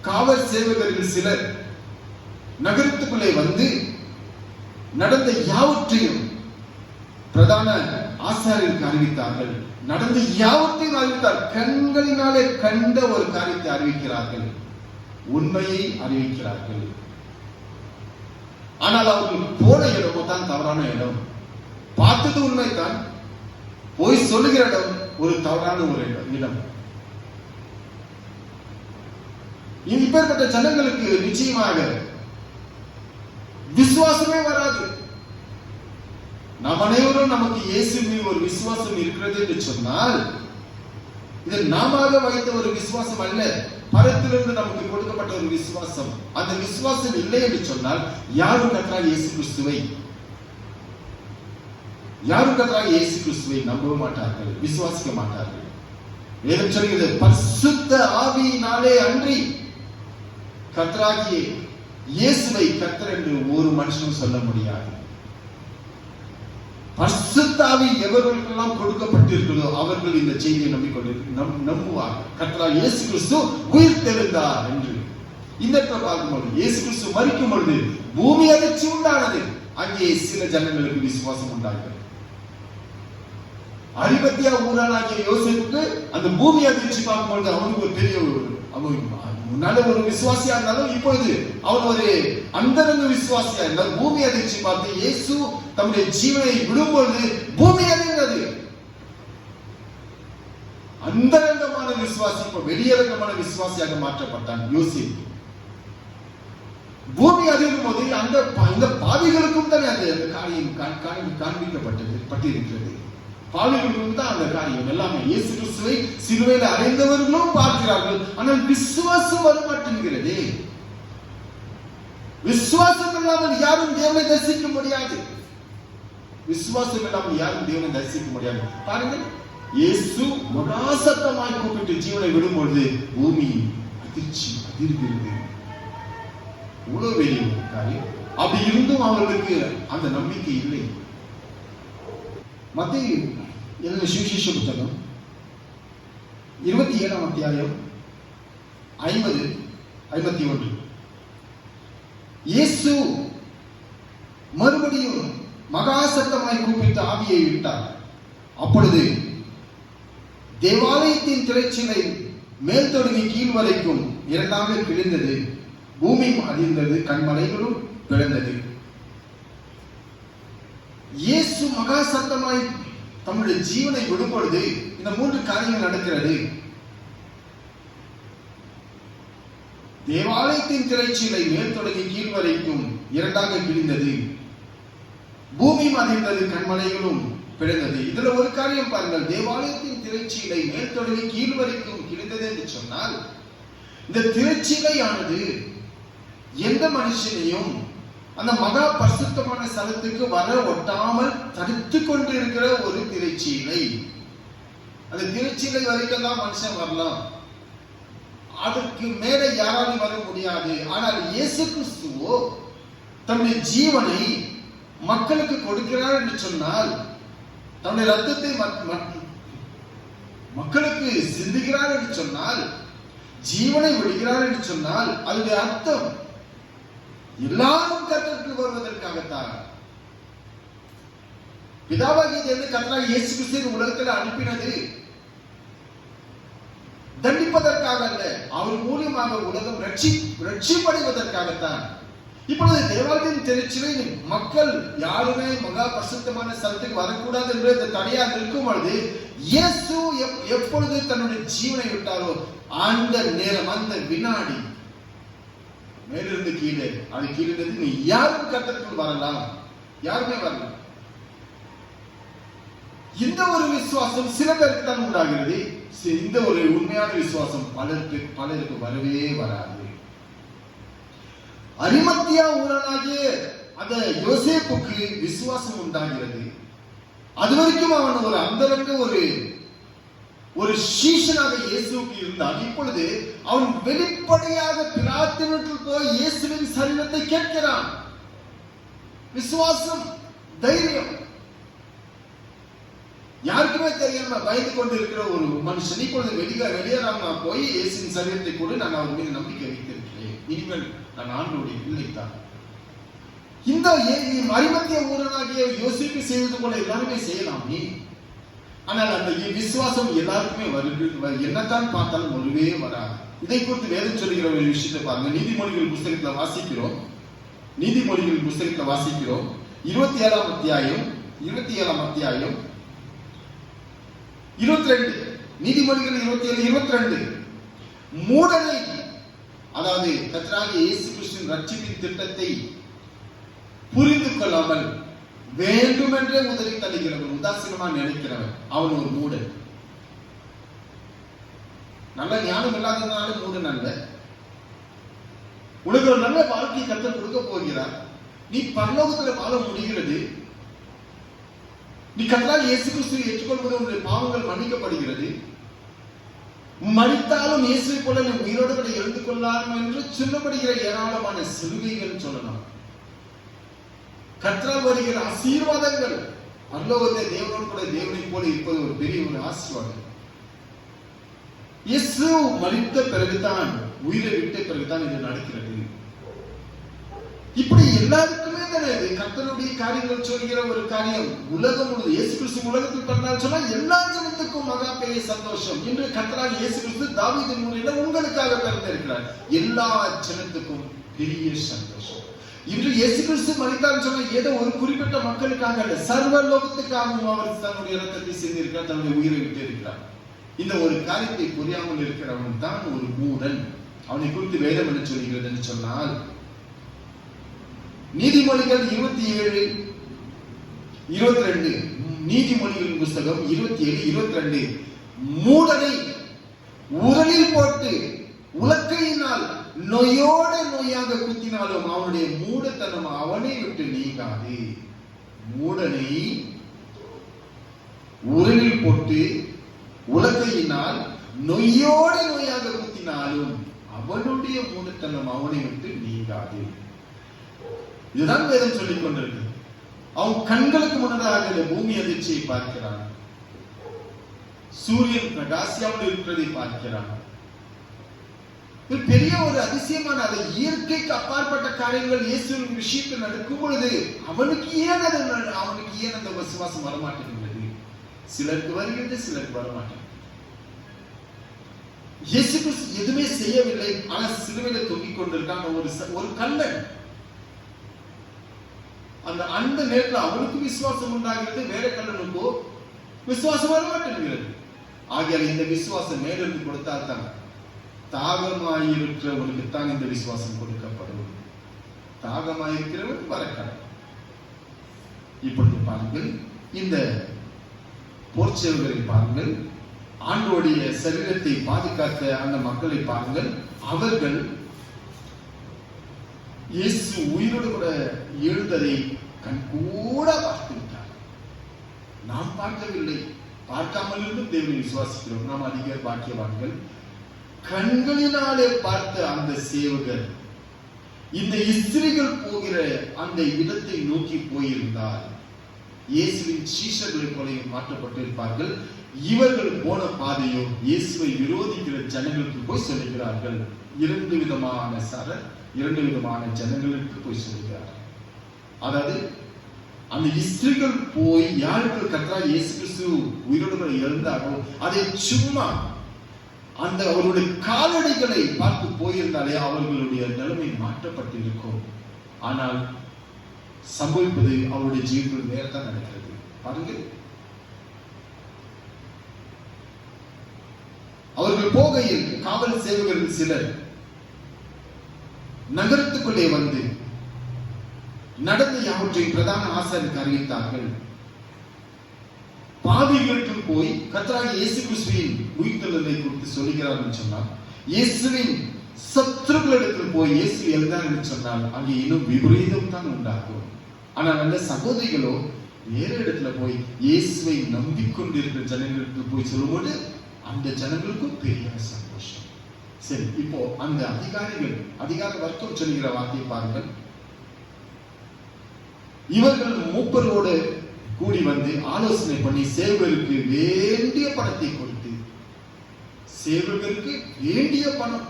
காவல் சேவகர்கள் சிலர் நகரத்துக்குள்ளே வந்து நடந்த யாவற்றையும் பிரதான ஆசாரியருக்கு அறிவித்தார்கள். நடந்த யாவற்றையும் அறிவித்தார். கண்களினாலே கண்ட ஒரு காரியத்தை அறிவிக்கிறார்கள், உண்மையை அறிவிக்கிறார்கள். ஆனால் அவர்கள் போன இடமோ தான் தவறான இடம். பார்த்தது உண்மைதான், போய் சொல்லுகிற இடம் ஒரு தவறான ஒரு இடம். இப்பேற்பட்ட ஜனங்களுக்கு நிச்சயமாக விசுவாசமே வராது. நாம் அனைவரும் நமக்கு இயேசு மீது ஒரு விசுவாசம் இருக்கிறது என்று சொன்னால் இது நாம வைத்த ஒரு விசுவாசம் அல்ல, பரத்திலிருந்து நமக்கு கொடுக்கப்பட்ட ஒரு விசுவாசம். அந்த விசுவாசம் இல்லை என்று சொன்னால் யாரும் கர்த்தராகிய இயேசு கிறிஸ்துவை நம்ப மாட்டார்கள், விசுவாசிக்க மாட்டார்கள். வேதம் சொல்கிறது, பரிசுத்த ஆவியினாலே அன்றி கர்த்தராகிய இயேசுவை கர்த்தர் என்று ஒரு மனுஷனும் சொல்ல முடியாது. பரிசுத்த ஆவி எவர்களுக்கெல்லாம் கொடுக்கப்பட்டிருக்கிறதோ அவர்கள் இந்த செய்தியை நம்புவார்கள். கர்த்தராகிய இயேசு கிறிஸ்து உயிர் உயிர்த்தெழுந்தார் என்று இந்த இடத்துல பார்க்கும்போது இயேசு கிறிஸ்து மரிக்கும் பொழுது பூமி அதிர்ச்சி உண்டானது. அங்கே சில ஜனங்களுக்கு விசுவாசம் உண்டாகிறது. அரிமத்தியா ஊரானாகிய யோசேப்புக்கு அந்த பூமி அதிர்ச்சி பார்க்கும்பொழுது அவனுக்கு ஒரு பெரிய நல்ல ஒரு விசுவாசியா இருந்தாலும் இப்பொழுது அவன் ஒரு அந்தரங்க விசுவாசியா இருந்தால் பூமி அதிர்ச்சி பார்த்து இயேசு தம்முடைய ஜீவனை விடும்பொழுது பூமி அதிர்ந்தது. அந்தரங்கமான விசுவாசி இப்ப வெளியரங்கமான விசுவாசியாக மாற்றப்பட்டான் யோசேப்பு. பூமி அதிரும் போது அந்த பாவிகளுக்கும் தானே அந்த காரியம் காண்பிக்கப்பட்டிருக்கிறது. பாவிகளுக்கும் தான் அந்த காரியம் எல்லாமே. இயேசு கிறிஸ்துவை சிலுவையில் அறைந்தவர்களும் பார்க்கிறார்கள், ஆனால் விசுவாசம் வரமாட்டேங்கிறது. விசுவாசம் இல்லாமல் யாரும் தேவனை தரிசிக்க முடியாது. விசுவாசம் இல்லாமல் யாரும் தேவனை தரிசிக்க முடியாது. பாருங்கள், இயேசு மகாசத்தமாய் கூப்பிட்டு ஜீவனை விடும்பொழுது பூமி அதிர்ச்சி அதிர்கிறது. இவ்வளவு பெரிய காரியம். அப்படி இருந்தும் அவர்களுக்கு அந்த நம்பிக்கை இல்லை. மத்தேயு எழுதின சுவிசேஷ புத்தகம் 27ஆம் அத்தியாயம் 50-51. இயேசு மறுபடியும் மகா சத்தமாய் கூப்பிட்டு ஆவியை விட்டார். அப்பொழுது தேவாலயத்தின் திரைச்சீலை மேல் தொடங்கி கீழ் வரைக்கும் இரண்டாக கிழிந்தது. பூமி அதிர்ந்தது, கண்மலைகளும் பிளந்தது. இயேசு மகா சத்தமாய் தம்முடைய ஜீவனை விடும் பொழுது இந்த 3 காரியங்கள் நடக்கிறது. தேவாலயத்தின் திரைச்சீலை மேல் தொடங்கி கீழ் வரைக்கும் இரண்டாக கிழிந்தது. பூமி அதிர்ந்தது, கண்மலைகளும் பிளந்தது. இதுல ஒரு காரியம் பாருங்கள். தேவாலயத்தின் திரைச்சீலை மேல் தொடங்கி கீழ் வரைக்கும் கிழிந்தது என்று சொன்னால், இந்த திரைச்சீலையானது எந்த மனுஷனையும் அந்த மகா பரிசுத்தமான ஸ்தலத்துக்கு வர ஒட்டாமல் தடுத்து கொண்டு இருக்கிற ஒரு திரைச்சீலை. அந்த திரைச்சீலை வரைக்கும் தான் மனுஷன் வரலாம், அதற்கு மேல யாராலும் வர முடியாது. ஆனால் இயேசு கிறிஸ்துவோ தன்னுடைய ஜீவனை மக்களுக்கு கொடுக்கிறார் என்று சொன்னால், தன்னுடைய ரத்தத்தை மக்களுக்கு சிந்துகிறார் என்று சொன்னால், ஜீவனை விடுகிறார் என்று சொன்னால், அதனுடைய அர்த்தம் எல்லாரும் கர்த்தருக்கு வருவதற்காகத்தான். பிதாவாகிய தேவன் கர்த்தராகிய இயேசு கிறிஸ்துவை உலகத்தில் அனுப்பினது தண்டிப்பதற்காக அல்ல, அவர் மூலியமாக உலகம் ரட்சிப்படைவதற்காகத்தான். இப்பொழுது தேவாலயத்தின் திரைச்சீலை மக்கள் யாருமே மகா பரிசுத்தமான ஸ்தலத்துக்கு வரக்கூடாது என்று இந்த தடையாக இருக்கும் பொழுது, இயேசு எப்பொழுது தன்னுடைய ஜீவனை விட்டாரோ அந்த நேரம், அந்த வினாடி மேலிருந்து கீழே அது கீழே நீ யாரும் கர்த்தருக்கு வரலாம், யாருமே வரலாம். இந்த ஒரு விசுவாசம் சில பேருக்கு தான் உண்டாகிறது. இந்த ஒரு உண்மையான விசுவாசம் பலருக்கு வரவே வராது. அரிமத்தியா ஊரானாகிய அந்த யோசேப்புக்கு விசுவாசம் உண்டாகிறது. அது வரைக்கும் அவன் ஒரு அந்தரங்க ஒரு சீஷனாக இயேசுவுக்கு இருந்தான். இப்பொழுது அவன் வெளிப்படையாக பிலாத்தினிடத்தில் போய் இயேசுவின் சரீரத்தை கேட்கிறான். விசுவாசம், தைரியம். யாருக்குமே தெரியாம பயந்து கொண்டு இருக்கிற ஒரு மனுஷன் இப்பொழுது வெளியேறாம போய் இயேசுவின் சரீரத்தை கூட நான் அவர் மீது நம்பிக்கை வைத்திருக்கிறேன், இனிமேல் நான் ஆண்டவருடைய பிள்ளைதான். இந்த அரிமத்திய ஊரனாகிய யோசிப்பு செய்வது போல எல்லாருமே செய்யலாமே. ஆனால் அந்த விசுவாசம் எல்லாருக்குமே என்னத்தான் பார்த்தாலும் ஒருவே வராது. இதை குறித்து வேதம் சொல்லுகிற ஒரு விஷயத்தை பாருங்க. நீதிமொழிகள் புஸ்தகத்துல வாசிக்கிறோம். 27ஆம் அத்தியாயம் 22. நீதிமொழிகள் 27:22. மூடனை, அதாவது கர்த்தராகிய இயேசு கிறிஸ்துவின் ரட்சிப்பின் திட்டத்தை புரிந்து கொள்ளாமல் வேண்டுமென்றே உதறி தள்ளுகிறவன், உதாசீனமா நினைக்கிறவன், அவன் ஒரு மூடன். நல்ல ஞானம் இல்லாததுனால மூடன் அல்ல. உனக்கு ஒரு நல்ல வாழ்க்கை கர்த்தர் கொடுக்க போகிறார். நீ பரலோகத்தில் வாழ முடிகிறது. நீ கர்த்தராகிய இயேசு கிறிஸ்துவை ஏற்றுக்கொள்வது உன்னுடைய பாவங்கள் மன்னிக்கப்படுகிறது. மரித்தாலும் இயேசுவை போல நீ உயிரோடு கூட எழுந்து கொள்ளலாம் என்று சொல்லப்படுகிற ஏராளமான சிலுவைகள் சொல்லலாம். கர்த்தரால் வருகிற ஆசீர்வாதங்கள், பரலோகத்தை தேவனோடு கூட தேவனை போல இருப்பது ஒரு பெரிய ஒரு ஆசீர்வாதம். இயேசு மரித்த பிறகுதான், உயிரை விட்ட பிறகுதான் இது நடக்கிறது. இப்படி எல்லாருக்குமே தானே இது கர்த்தருடைய காரியங்கள் சொல்கிற ஒரு காரியம். உலகம் முழுவதும் இயேசு கிறிஸ்து உலகத்தில் பிறந்தார் சொன்னா எல்லா ஜனத்துக்கும் மகா பெரிய சந்தோஷம். இன்று கர்த்தராகிய இயேசு கிறிஸ்து தாவீதின் மூலையில உங்களுக்காக பிறந்திருக்கிறார். எல்லா ஜனத்துக்கும் பெரிய சந்தோஷம். இன்று இயேசு கிறிஸ்து மரித்தார் சொன்னா ஏதோ ஒரு குறிப்பிட்ட மக்களுக்காக அல்ல, சர்வ லோகத்துக்காகவும் அவர் தன்னுடைய இரத்தத்தை சிந்திருக்கிறார், தன்னுடைய உயிரை விட்டு இருக்கிறார். இந்த ஒரு காரியத்தை புரியாமல் இருக்கிறவன் தான் ஒரு மூடன். அவனை குறித்து வேதம் என்ன சொல்கிறது என்று சொன்னால், நீதிமொழிகள் 27:22, நீதிமொழிகளின் புஸ்தகம் 27:22, மூடனை உரலில் போட்டு உலக்கையினால் நோயோட நோயாக குத்தினாலும் அவனுடைய மூடத்தனம் அவனை விட்டு நீங்காது. மூடனை உரலில் போட்டு உலக்கையினால் நோயோட நோயாக குத்தினாலும் அவனுடைய மூடத்தனம் அவனை விட்டு நீங்காது. இதுதான் வேதம் சொல்லிக் கொண்டிருக்கு. அவன் கண்களுக்கு முன்னதாக இந்த பூமி அதிர்ச்சியை பார்க்கிறான், சூரியன் பிரகாசியாமல் இருக்கிறதை பார்க்கிறான். இது பெரிய ஒரு அதிசயமான, அது இயற்கைக்கு அப்பாற்பட்ட காரியங்கள் இயேசுவின் விஷயத்தில் நடக்கும் பொழுது அவனுக்கு ஏன் அந்த விசுவாசம் வரமாட்டேங்கிறது? சிலருக்கு வருகிறது, சிலருக்கு வரமாட்டேன். இயேசு கிறிஸ்து எதுவுமே செய்யவில்லை, ஆனால் சிலுவையில தொங்கிக் கொண்டிருக்காங்க ஒரு கல்லன். அந்த நேரத்தில் அவனுக்கு விசுவாசம் உண்டாகிறது, வேற கல்லனுக்கோ விசுவாசம் வர மாட்டேங்கிறது. ஆகியால் இந்த விசுவாசம் மேலிருந்து கொடுத்தால் தான், தாகமாயிருக்கிறவனுக்கு தான் இந்த விசுவாசம் கொடுக்கப்படும். தாகமாயிருக்கிறவன் வரக்கடை. இப்பொழுது பாருங்கள், இந்த போர்ச்சேவர்களை பாருங்கள், ஆண்டோடைய சரீரத்தை பாதுகாத்த அந்த மக்களை பாருங்கள். அவர்கள் இயேசு உயிரோடு கூட எழுந்ததை கண்கூட பார்த்து விட்டார். நாம் பார்க்கவில்லை, பார்க்காமல் இருந்தும் தேவனை விசுவாசிக்கிறோம். நாம் அதிக பாக்கியவான்கள். கண்களினாலே பார்த்த அந்த சேவகர் இந்த இஸ்திரிகள் போகிற அந்த இடத்தை நோக்கி போயிருந்தால் இயேசுவின் சீஷர்களை போல மாற்றப்பட்டிருப்பார்கள். இவர்கள் போன பாதையோ இயேசுவை விரோதிக்கிற ஜனங்களுக்கு போய் சொல்லுகிறார்கள். இரண்டு விதமான ஜனங்களுக்கு போய் சொல்லுகிறார்கள். அதாவது அந்த இஸ்திரிகள் போய் யாருக்கு கர்த்தராகிய இயேசு கிறிஸ்து உயிரோடு எழுந்தாரோ அதை சும்மா அந்த அவருடைய காலடிகளை பார்த்து போயிருந்தாலே அவர்களுடைய நிலைமை மாற்றப்பட்டிருக்கும். ஆனால் சம்பவிப்பது அவருடைய ஜீவத்தில் நேரத்தான் நடக்கிறது. பாருங்கள், அவர்கள் போகையில் காவல் சேவகர்கள் சிலர் நகரத்துக்குள்ளே வந்து நடந்த யாவற்றையும் பிரதான ஆசாரியருக்கு அறிவித்தார்கள். பாவிகளுக்கு போய் கர்த்தராகிய இயேசு கிறிஸ்துவின் உயிர்த்தெழுதலை குறித்து சொல்லுகிறார்கள் சொன்னால், இயேசுவின் சத்துருக்களிடத்தில் போய் இயேசு எழுந்தார் என்று சொன்னால் அங்கே இன்னும் விபரீதம் தான் உண்டாகும். ஆனால் அந்த சகோதரிகளோ வேற இடத்துல போய் இயேசுவை நம்பிக்கொண்டிருக்கிற ஜனங்களுக்கு போய் சொல்லும்போது அந்த ஜனங்களுக்கும் பெரிய சந்தோஷம். சரி, இப்போ அந்த அதிகார வர்க்கம் சொல்லுகிற வார்த்தையை பாருங்கள். இவர்கள் மூப்பரோடு கூடி வந்து ஆலோசனை பண்ணி சேவகருக்கு வேண்டிய பணத்தை கொடுத்து, சேவகருக்கு வேண்டிய பணம்,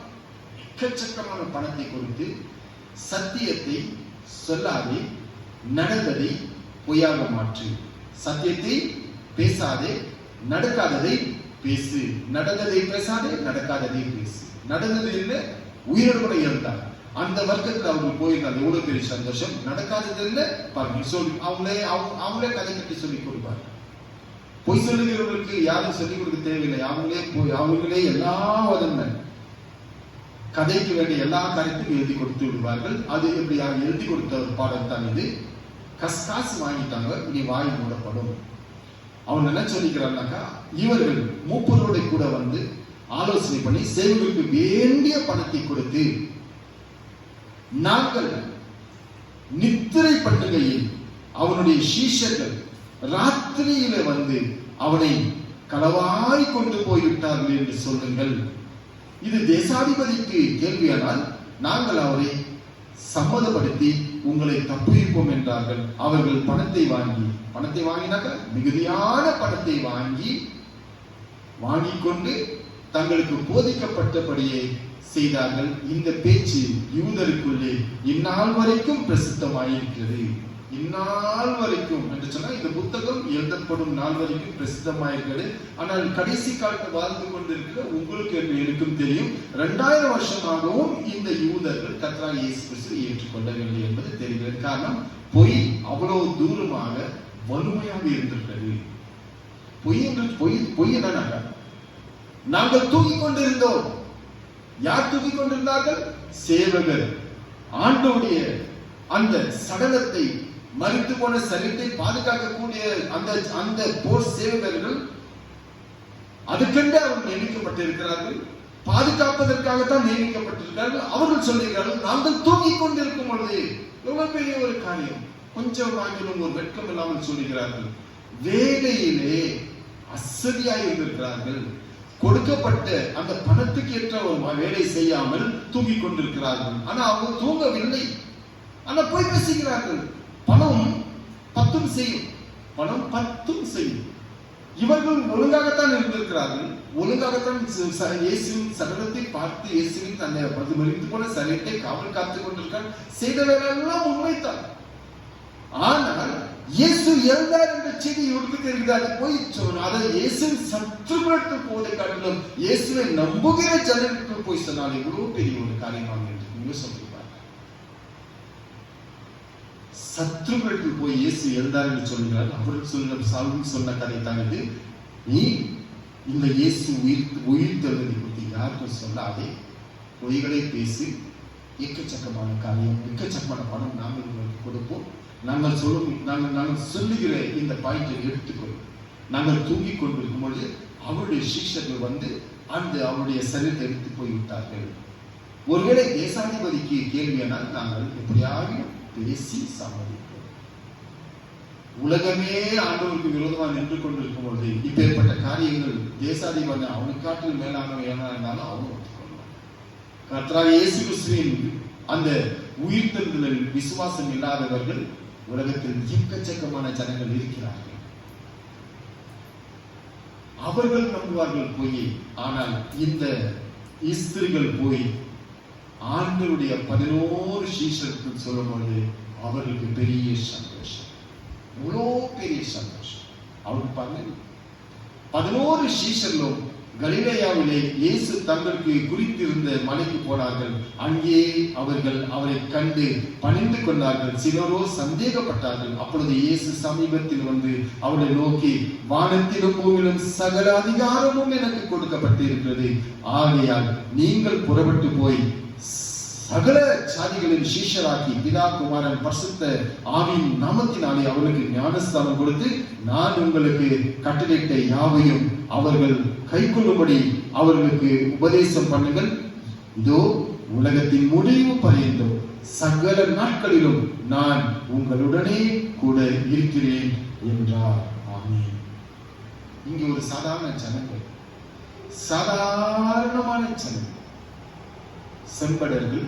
எக்கச்சக்கமான பணத்தை கொடுத்து, சத்தியத்தை சொல்லாதே நடந்ததை பொய்யாக மாற்று, சத்தியத்தை பேசாதே நடக்காததை பேசு, நடந்ததை பேசாதே நடக்காததை பேசு. நடந்தது என்ன? உயிரோடு கூட இருந்தார். அந்த வர்க்கத்தில் அவர்கள் போயிருந்தாங்க. எவ்வளவு பெரிய சந்தோஷம். நடக்காதது என்ன பாருங்க, சொல்லி அவங்களே கதை கட்டி சொல்லி கொடுப்பாங்க. பொய் சொல்லுகிறவர்களுக்கு யாரும் சொல்லிக் கொடுக்க தேவையில்லை. அவங்களே எல்லா கதைக்கு வேண்டிய எல்லா காரியத்தையும் எழுதி கொடுத்து விடுவார்கள். அது எப்படி எழுதி கொடுத்த ஒரு பாடம் தான் இது. காசு வாங்கிட்டாங்க, இனி வாய் மூடப்படும். அவங்க என்ன சொல்லிக்கிறாங்கன்னாக்கா, இவர்கள் மூப்பரோட கூட வந்து ஆலோசனை பண்ணி சேவகருக்கு வேண்டிய பணத்தை கொடுத்து, நாங்கள் நித்திரை பண்ணுகையில் அவனுடைய சீஷர்கள் ராத்திரியில வந்து அவனை களவாய் கொண்டு போய்விட்டார்கள் என்று சொல்லுங்கள். இது தேசாதிபதிக்கு கேள்வியானால் நாங்கள் அவரை சம்மதப்படுத்தி உங்களை தப்புவிப்போம் என்றார்கள். அவர்கள் பணத்தை வாங்கினாக்க மிகுதியான பணத்தை வாங்கி கொண்டு தங்களுக்கு போதிக்கப்பட்டபடியே செய்தார்கள். இந்த பேச்சு யூதருக்குள்ளே இந்நாள் வரைக்கும் பிரசித்தமாயிருக்கிறது. இந்நாள் வரைக்கும் என்று சொன்னா இந்த புத்தகம் எழுதப்படும் நாள் வரைக்கும் பிரசித்தமாயிருக்கிறது. ஆனால் கடைசி காலத்தை வாழ்ந்து கொண்டிருக்கிற உங்களுக்கு எனக்கும் தெரியும் 2000 வருஷமாகவும் இந்த யூதர்கள் கர்த்தராகிய இயேசு கிறிஸ்துவை ஏற்றுக்கொள்ளவில்லை என்பது தெரிகிறது. காரணம் பொய் அவ்வளவு தூரமாக வலிமையாக இருந்திருக்கிறது. பொய் என்று பொய் என்னன்னாங்க, நாங்கள் தூங்கிக் கொண்டிருந்தோம். யார் தூங்கிக் கொண்டிருந்தார்கள்? சேவகர். ஆண்டவருடைய அந்த சடலத்தை, மரித்து போன சரீரத்தை பாதுகாக்கக்கூடிய அந்த போர் சேவகர்கள் அதுக்கென்று அவர்கள் நியமிக்கப்பட்டிருக்கிறார்கள். பாதுகாப்பதற்காகத்தான் நியமிக்கப்பட்டிருக்கிறார்கள். அவர்கள் சொல்லுகிறார்கள், நாங்கள் தூங்கிக் கொண்டிருக்கும் பொழுது. எவ்வளவு பெரிய ஒரு காரியம்! கொஞ்சம் ஆங்கிலும் ஒரு வெட்கம் இல்லாமல் சொல்லுகிறார்கள். வேலையிலே அசதியாய் இருந்திருக்கிறார்கள். கொடுக்கப்பட்ட அந்த பணத்துக்கு ஏற்ற ஒரு வேலை செய்யாமல் தூங்கிக் கொண்டிருக்கிறார்கள். ஆனா அவங்க தூங்கவில்லை. ஆனா போய் பேசுகிறார்கள். பணம் 10 செய்யும், பணம் 10 செய்யும். இவர்கள் ஒழுங்காகத்தான் இருந்திருக்கிறார்கள். ஒழுங்காகத்தான் இயேசுவின் சடலத்தை பார்த்து இயேசுவின் தன்னை மரித்து போன சரீரத்தை காவல் காத்துக் கொண்டிருக்கார். செய்தவரெல்லாம் உண்மைத்தான். ஆனால் இயேசு எழுந்தார் என்ற செய்தி இவருக்கு தெரிகிறது. போய் அதை இயேசுவின் சத்துருக்களுக்கு போதை காட்டிலும் இயேசுவை நம்புகிற ஜனங்களுக்கு போய் சொன்னால் எவ்வளவு பெரிய ஒரு காரியமாக சொல்லியிருப்பார். சத்துருக்களுக்கு போய் இயேசு எழுந்தார் என்று சொல்கிறார். அவருக்கு சொன்ன கதை தான் இது. நீ இந்த இயேசு உயிர் தெழுவதை பற்றி யாருக்கும் சொல்லாதே, பொய்களை பேசி எக்கச்சக்கமான காரியம், எக்கச்சக்கமான பணம் நாங்கள் உங்களுக்கு கொடுப்போம். நாங்கள் சொல்லுகிற இந்த பாயிண்டை எடுத்துக்கொள். நாங்கள் தூங்கிக் கொண்டிருக்கும் பொழுது அவருடைய சீஷர்கள் வந்து அவருடைய சரீரத்தை எடுத்து போய்விட்டார்கள். ஒருவேளை தேசாதிபதிக்கு கேள்வியானால் நாங்கள் எப்படியாவது பேசி சம்மதிப்போம். உலகமே ஆண்டவருக்கு விரோதமாக நின்று கொண்டிருக்கும் பொழுது இப்பேற்பட்ட காரியங்கள் தேசாதிபதி அவனுக்கு காட்டில் மேலானவன் ஏனா இருந்தாலும் அவனும் ஒத்துக்கொள்வான். கர்த்தராகிய இயேசு கிறிஸ்துவின் அந்த உயிர்த்தெழுதலில் விசுவாசம் இல்லாதவர்கள் உலகத்தில் எக்கச்சக்கமான ஜனங்கள் இருக்கிறார்கள். அவர்கள் நம்புவார்கள் போய். ஆனால் இந்த ஸ்திரீகள் போய் ஆண்டவருடைய 11 சீஷர்கள் சொல்லும்போது அவர்களுக்கு பெரிய சந்தோஷம். இவ்வளோ பெரிய சந்தோஷம். அவருக்கு பாருங்க, 11 சீஷர்களும் கலிலேயாவிலே இயேசு தங்களுக்கு குறித்திருந்த மலைக்கு போனார்கள். அங்கே அவர்கள் அவரை கண்டு பணிந்து கொண்டார்கள். சிலரோ சந்தேகப்பட்டார்கள். அப்பொழுது இயேசு சமீபத்தில் வந்து அவரை நோக்கி, வானத்திலும் பூமியிலும் சகல அதிகாரமும் எனக்கு கொடுக்கப்பட்டு இருக்கிறது. ஆகையால் நீங்கள் புறப்பட்டு போய் சகல ஜாதிகளின் சீஷராக்கி பிதா குமாரன் பரிசுத்த ஆவியின் நாமத்தினாலே அவர்களுக்கு ஞானஸ்தானம் கொடுத்து நான் உங்களுக்கு கட்டளையிட்ட யாவையும் அவர்கள் கைக்கொள்ளும்படி அவர்களுக்கு உபதேசம் பண்ணுங்கள். இதோ உலகத்தின் முடிவு பரியந்தம் சகல நாட்களிலும் நான் உங்களுடனே கூட இருக்கிறேன் என்றார். ஆமென். இங்கு ஒரு சாதாரண ஜனங்கள், சாதாரணமான ஜனங்கள், செம்படர்கள்,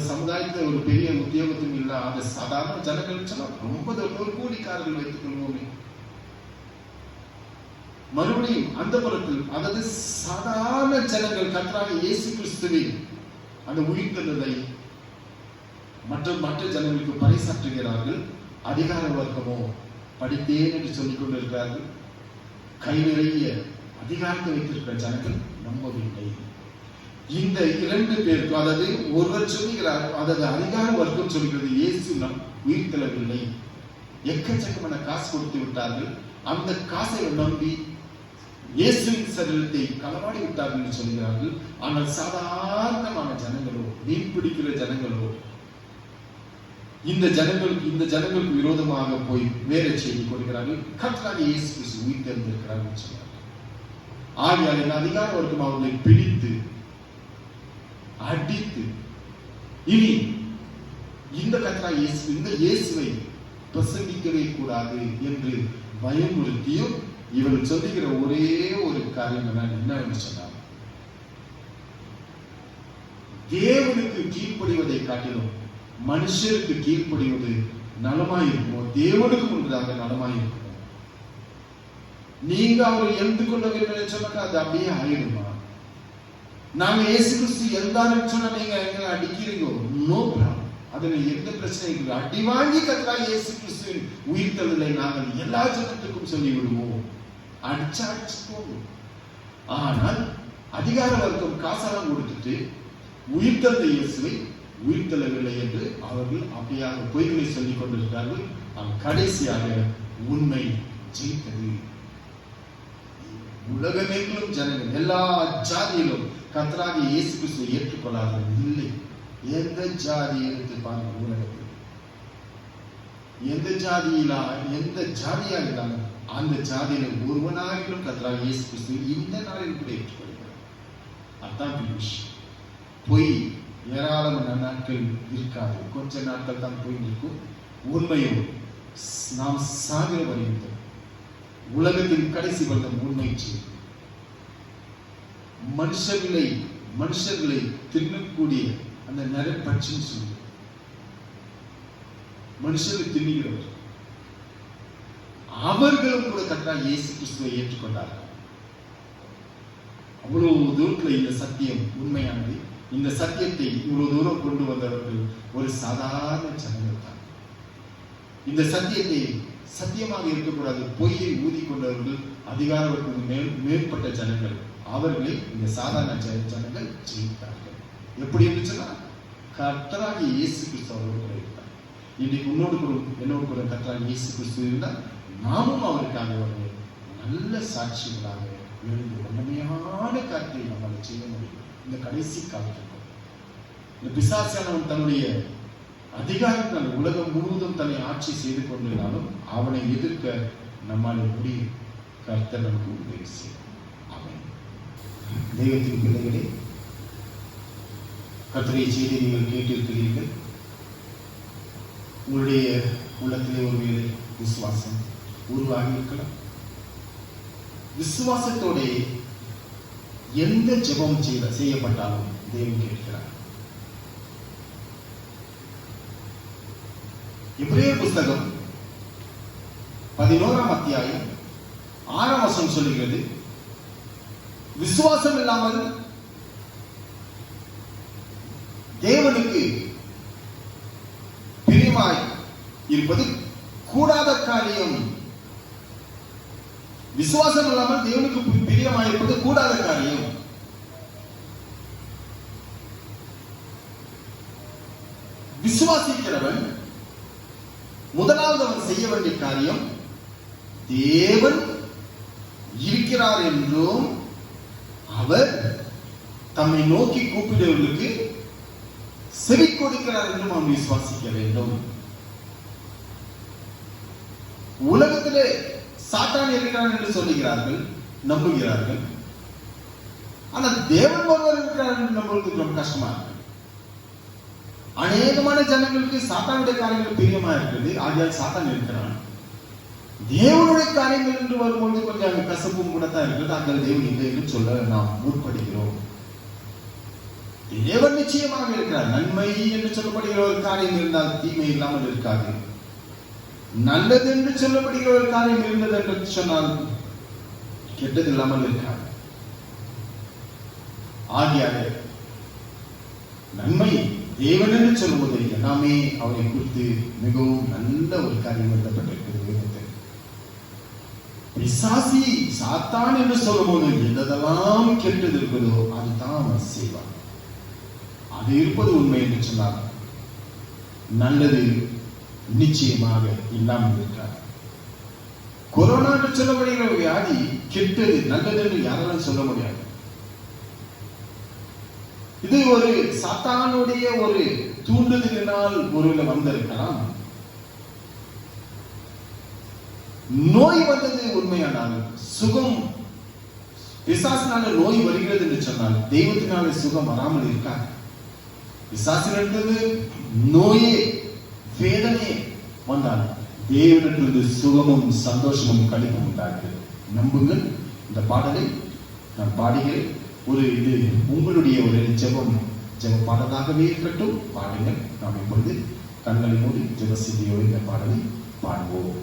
சமுதாயத்தில் ஒரு பெரிய உத்தியோகத்தும் இல்லாத சாதாரண ஜனங்கள் சொன்னா ரொம்ப ஒரு கோடிக்காரர்கள் வைத்துக் கொள்வோமே. மறுபடியும் அந்த புறத்தில் அதாவது சாதாரண ஜனங்கள் கர்த்தராகிய இயேசு கிறிஸ்துவின் அந்த உயிர்த்தெழுதலை மற்ற ஜனங்களுக்கு பறைசாற்றுகிறார்கள். அதிகார வர்க்கமோ படித்தேன் என்று சொல்லிக் கொண்டிருக்கிறார்கள். கை நிறைய அதிகாரத்தை வைத்திருக்கிற ஜனங்கள் நம்பவில்லை. இந்த 2 பேருக்கு, அதாவது ஒருவர் சொல்லுகிறார், அதாவது அதிகார வர்க்கம் சொல்கிறது இயேசு உயிர்த்தெழவில்லை, எக்கச்சக்கமான காசு கொடுத்து விட்டார்கள், அந்த காசை நம்பி இயேசுவின் சரீரத்தை களவாடி விட்டார்கள் என்று சொல்கிறார்கள். ஆனால் சாதாரணமான ஜனங்களோ, மீன் பிடிக்கிற ஜனங்களோ இந்த ஜனங்களுக்கு விரோதமாக போய் வேற செய்தி கொடுக்கிறார்கள். கர்த்தராகிய இயேசு கிறிஸ்து உயிர்த்தெழுந்திருக்கிறார் என்று சொல்கிறார்கள். ஆகையால் இந்த அதிகார வர்க்கம் அவர்களை பிடித்து அடித்து இனி இந்த கர்த்தராகிய இந்த இயேசுவை பிரசங்கிக்கவே கூடாது என்று பயமுறுத்தியும் இவர்கள் சொல்லுகிற ஒரே ஒரு காரியம் என்னவென்று சொன்னார், தேவனுக்கு கீழ்ப்படிவதை காட்டிலும் மனுஷருக்கு கீழ்ப்படிவது நலமாயிருக்குமோ, தேவனுக்கு முன்பதாக நலமாயிருக்குமோ. நீங்க அவரை எழுந்து கொள்ளவில்லை சொன்னா அது அப்படியே ஆயிடுமா? நாங்க இயேசு கிறிஸ்து எழுந்தாருன்னு சொன்னா நீங்க எங்களை அடிக்கிறீங்க, நோ ப்ராப்ளம். அதுல எந்த பிரச்சனையும் இல்லை. அடி வாங்கி கர்த்தராகிய இயேசு கிறிஸ்துவின் உயிர்த்தெழுதலை நாங்கள் எல்லா ஜனத்துக்கும் சொல்லி விடுவோம். அடிச்சா அடிச்சு போகும். ஆனால் அதிகார வர்க்கம் காசெல்லாம் கொடுத்துட்டு உயிர்த்தெழுந்த இயேசுவை உயிர்த்தெழவில்லை என்று அவர்கள் அப்படியாக பொய்களை சொல்லிக் கொண்டிருக்கிறார்கள். கடைசியாக உண்மை ஜெயித்தது. உலகமெங்கிலும் ஜனங்கள் எல்லா ஜாதியிலும் கர்த்தராகிய இயேசு கிறிஸ்துவை ஏற்றுக்கொள்ளாதவர்கள் இல்லை. எந்த ஜாதி எடுத்து பாருங்க, உலகத்தில் எந்த ஜாதியா இருந்தாலும் அந்த ஜாதியில ஒருவனாகிலும் கர்த்தராகிய இயேசு கிறிஸ்துவை இந்த நாளில் கூட ஏற்றுக்கொள்கிறார். அதான் விஷயம். பொய் ஏராளமான நாட்கள் இருக்காது, கொஞ்ச நாட்கள் தான் போய் இருக்கும். உண்மையும் நாம் சாகிற வரையும் உலகத்தின் கடைசி வந்தம் உண்மை செய்யும். மனுஷர்களை தின்னக்கூடிய அந்த நரப்பட்சின்னு சொல்லி மனுஷர்களை தின்னுகிறவர் அவர்களும் கூட கர்த்தராகிய இயேசு கிறிஸ்துவை ஏற்றுக்கொண்டார்கள். அவ்வளவு தூரத்துல இந்த சத்தியம் உண்மையானது. இந்த சத்தியத்தை இவ்வளவு தூரம் கொண்டு வந்தவர்கள் ஒரு சாதாரண ஜனங்கள் தான். இந்த சத்தியத்தை சத்தியமாக இருக்கக்கூடாது, பொய்யை ஊதிக்கொண்டவர்கள் அதிகாரத்துக்கு மேற்பட்ட ஜனங்கள், அவர்களை இந்த சாதாரண ஜனங்கள் ஜெயித்தார்கள். எப்படி இருந்துச்சுன்னா கர்த்தராகிய இயேசு கிறிஸ்து அவரோடு கூட இருந்தார். இன்னைக்கு என்னோடு கூட கர்த்தராகிய இயேசு கிறிஸ்து இருந்தால் நாமும் அவருக்காக ஒரு நல்ல சாட்சிகளாக எழுந்து வல்லமையான காரியத்தை நம்மால் செய்ய முடியும். இந்த கடைசி காலத்துக்கு இந்த பிசாசானவன் தன்னுடைய அதிகாரத்தால் உலகம் முழுவதும் தன்னை ஆட்சி செய்து கொண்டிருந்தாலும் அவனை எதிர்க்க நம்மால் முடியும். கர்த்தர் நமக்கு உதவி செய்யும். ஆமென். தெய்வத்தின் பிள்ளைகளே, கர்த்தருடைய செய்தி நீங்கள் கேட்டிருக்கிறீர்கள். உங்களுடைய உள்ளத்திலே ஒருவேளை விசுவாசம் உருவாகி இருக்கலாம். விசுவாசத்தோட எந்த ஜெபம் செய்யப்பட்டாலும் தேவன் கேட்கிறார். எபிரேயர் புஸ்தகம் 11ஆம் அத்தியாயம் 6ஆம் வசனம் சொல்லுகிறது, விசுவாசம் இல்லாமல் தேவனுக்கு பிரியமாய் இருப்பது கூடாத காரியம். விசுவாசம் இல்லாமல் தேவனுக்கு பிரியமாய் இருப்பது கூடாத காரியம். விசுவாசிக்கிறவன் முதலாவது அவன் செய்ய வேண்டிய காரியம், தேவன் இருக்கிறார் என்றும் அவர் தம்மை நோக்கி கூப்பிடுவர்களுக்கு செவி கொடுக்கிறார் என்றும் அவன் விசுவாசிக்க வேண்டும். உலகத்திலே சாத்தான் இருக்கிறான் என்று சொல்லுகிறார்கள், நம்புகிறார்கள். ஆனால் தேவன் ஒருவர் இருக்கிறார் என்று நம்புவதற்கு ரொம்ப கஷ்டமா இருக்கு. அநேகமான ஜனங்களுக்கு சாத்தானுடைய காரியங்கள் பிரியமா இருக்குது, ஆகியால் சாத்தான் இருக்கிறான். தேவனுடைய காரியங்கள் என்று வரும்போது கொஞ்சம் அங்க கசப்பும் கூட தான் இருக்குது. அங்கே தேவன் இல்லை என்று சொல்ல நாம் முற்படுகிறோம். தேவன் நிச்சயமாக இருக்கிறார். நன்மை என்று சொல்லப்படுகிற ஒரு காரியம் இருந்தால் தீமை இல்லாமல் இருக்காது. நல்லது என்று சொல்லப்படுகிற ஒரு காரியம் இருந்தது என்று சொன்னால் கெட்டது இல்லாமல் இருக்காது. ஆகியாக நன்மை தேவன் என்று சொல்லும்போது எல்லாமே அவரை குறித்து மிகவும் நல்ல ஒரு காரியம் எழுதப்பட்டிருக்கிறது. பிசாசி சாத்தான் என்று சொல்லும்போது எதெல்லாம் கெட்டது இருக்கிறதோ அதுதான் அவன் செய்வான். அது இருப்பது உண்மை என்று சொன்னார், நல்லது நிச்சயமாக இல்லாமல் இருக்கிறார். கொரோனா என்று சொல்லப்படுகிற வியாதி கெட்டது நல்லது என்று யாராலும் சொல்ல முடியாது. இது ஒரு சாத்தானுடைய ஒரு தூண்டுதலினால் ஒருவர் வந்திருக்கலாம். நோய் வந்தது உண்மையானால், சுகம் பிசாசினால நோய் வருகிறது என்று சொன்னால் தெய்வத்தினால சுகம் வராமல் இருக்காது. பிசாசிலிருந்து நோயே வேதனையே வந்தால் தேவனிலிருந்து சுகமும் சந்தோஷமும் கழிப்பும் உண்டாகிறது. நம்புங்கள். இந்த பாடலை நான் பாடுகிறேன். ஒரு இது உங்களுடைய ஒரு ஜெப பாடலாகவே இருக்கட்டும். பாடுங்கள். நாம் இப்பொழுது கண்களை மூடி ஜெப சிந்தியோடு இந்த பாடலை பாடுவோம்.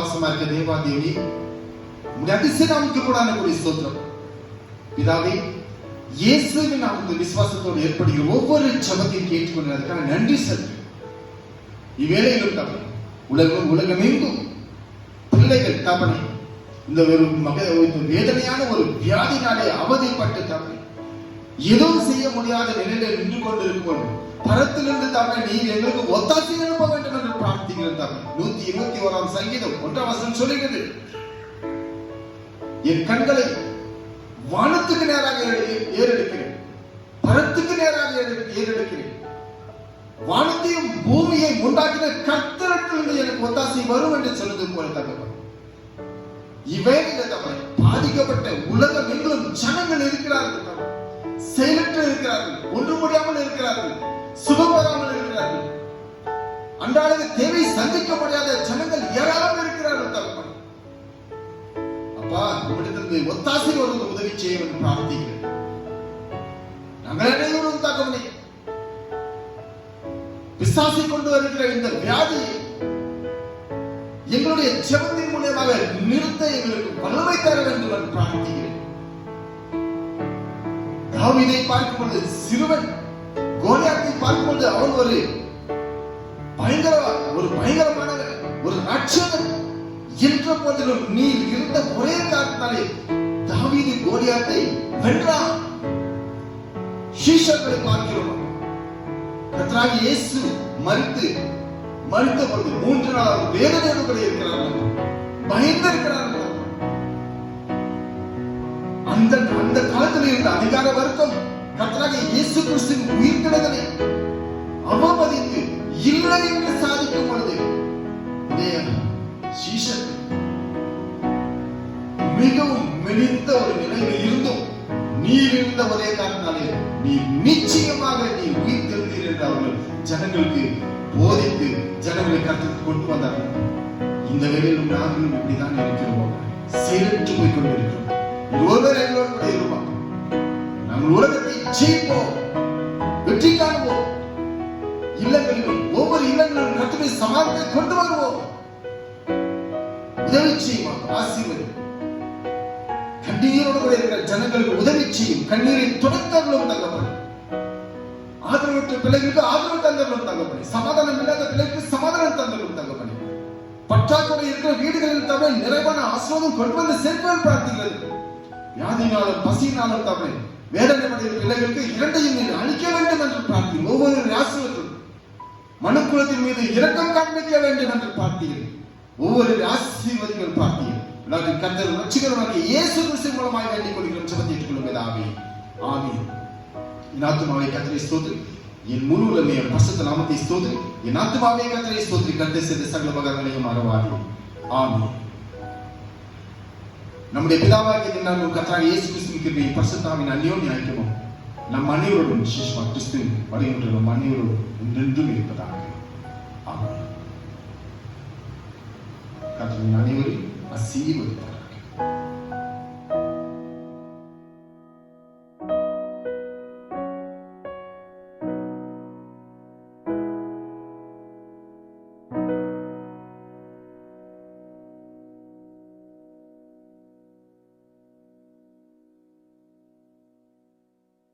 வாசமா இருக்க தேவா தேவி உம்முடைய அதிசயநாமத்துக்கு கூடான கூடிய ஸ்தோத்திரம். பிதாவே, இயேசுவின் நாமத்தில் விசுவாசத்தோடு ஏற்படுகிற ஒவ்வொரு ஜெபத்தையும் கேட்டுக்கொண்டதற்காக நன்றி செலுத்துகிறேன். இவ்வேளையிலும் தகவல் உலகமெங்கும் பிள்ளைகள் தவணை இந்த ஒரு வேதனையான ஒரு வியாதினாலே அவதிப்பட்டு தவணை ஏதோ செய்ய முடியாத நிலையில நின்று கொண்டிருக்கும் பரத்திலிருந்து தவணை நீர் எங்களுக்கு ஒத்தாசை அனுப்ப வேண்டும் என்று பிரார்த்திக்கிறது. தவணை 121 சங்கீதம் 1 வசனம் சொல்லுகிறது, என் கண்களை வானத்துக்கு நேராக ஏறெடுக்கிறேன், பரத்துக்கு நேராக ஏறெடுக்கிறேன். வானத்தையும் பூமியை உண்டாக்கின கர்த்தரிடமிருந்து எனக்கு ஒத்தாசை வரும் என்று சொல்வது போல தகவல். இவையில தகவல் பாதிக்கப்பட்ட உலகம் எங்கிலும் ஜனங்கள் இருக்கிறார்கள், செயலற்று இருக்கிறார்கள், ஒன்று முடியாமல் இருக்கிறார்கள், சுகம் பெறாமல் இருக்கிறார்கள். அன்றாட தேவை சந்திக்க முடியாத ஜனங்கள் ஏராளம் இருக்கிறார்கள் தகவல். அப்பா, உங்களிடத்திலிருந்து ஒத்தாசை வருவது உதவி செய்ய என்று பிரார்த்திக்கிறேன். நாங்கள் அனைவரும் தகவலை பிசாசை கொண்டு வருகிற இந்த வியாதி எங்களுடைய ஜெபத்தின் மூலமாக நிறுத்த எங்களுக்கு வல்லமை தர வேண்டும் என்று பிரார்த்திக்கிறேன். தாவீதை பார்க்கும்போது சிறுவன், கோலியாத்தை பார்க்கும்போது அவன் ஒரு பயங்கரமான ஒரு ராட்சசன் என்ற போதிலும் நீர் இருந்த ஒரே காரணத்தாலே தாவீது கோலியாத்தை வென்றான். சீஷர்களை பார்க்கிறோம், கர்த்தராகிய இயேசு மரித்த பொழுது 3 நாள் வேதனையோடு கூட இருக்கிறார்கள், பயந்திருக்கிறார்கள். அந்த காலத்தில் இருந்த அதிகார வர்க்கம் கர்த்தராகிய இயேசு கிறிஸ்துவின் உயிர்த்தெழுதலை அவமதித்து இல்லை என்று சாதிக்கும் பொழுது சீஷர்கள் மிகவும் மெலிந்த ஒரு நிலையில் இருந்தும் நீர் இருந்த ஒரே காரணத்தாலே நீ நிச்சயமாக நீ உயிர் தெரிந்தீர் என்று அவர்கள் ஜனங்களுக்கு போதித்து ஜனங்களை கற்றுக் கொண்டு வந்தார்கள். இந்த வேளையிலும் நாங்களும் இப்படிதான் இருக்கிறோம், செயலற்று போய் கொண்டிருக்கிறோம். ஒருவர் எங்களோடு கூட இருப்போம், நாங்கள் உலகத்தை ஜெயிப்போம், வெற்றி காணுவோம். இல்லங்களிலும் ஒவ்வொரு இல்லங்களிலும் கர்த்தருடைய சமாதானத்தை கொண்டு வருவோம். உதவி செய்வோம், ஆசீர்வதி. கண்ணீரோடு கூட இருக்கிற ஜனங்களுக்கு உதவி செய்யும், கண்ணீரை துடைத்தவர்களும் தங்கப்படும், ஆதரவற்ற பிள்ளைகளுக்கு ஆதரவு தந்தவர்களும் தங்கப்படும், சமாதானம் இல்லாத பிள்ளைகளுக்கு சமாதானம் தந்தவர்களும் தங்கப்படும். பற்றாக்குறை இருக்கிற வீடுகளில் தவிர நிறைவான ஆசீர்வாதம் கொண்டு வந்து சேர்ப்பது பிரார்த்திக்கிறது. வியாதினாலும் பசியினாலும் தவிர வேதனைப்படைய பிள்ளைகளுக்கு இரண்டையும் நீர் அளிக்க வேண்டும் என்று பிரார்த்தி. ஒவ்வொரு ராசிகளுக்கும் மனுக்குலத்தின் மீது இரக்கம் காண்பிக்க வேண்டும் என்று பிரார்த்திக்கிறேன். ஒவ்வொரு ஆசீர்வாதங்கள் பிரார்த்திக்கிறேன். கர்த்தர் ரட்சகராகிய இயேசு கிறிஸ்து மூலமாய் வேண்டிக் கொள்கிறோம். ஜெபத்தை ஏற்றுக்கொள்ளும் பிதாவே, ஆமென். என் ஆத்துமாவே கர்த்தரை ஸ்தோத்திரி, என் முழு உள்ளமே பரிசுத்த நாமத்தை ஸ்தோத்திரி. என் ஆத்துமாவே கர்த்தரை ஸ்தோத்திரி, கர்த்தர் செய்த சகல உபகாரங்களையும் மறவாதே. ஆமென். நம்முடைய பிதாவாகிய நாம் கர்த்தராகிய இயேசு கிறிஸ்துவின் கிருபையும் பரிசுத்த ஆவியின் அந்யோன்ய ஐக்கியமும் நம் அனைவரோடும் விசேஷமாக கிறிஸ்துவின் வருகின்ற நம் அனைவரோடும்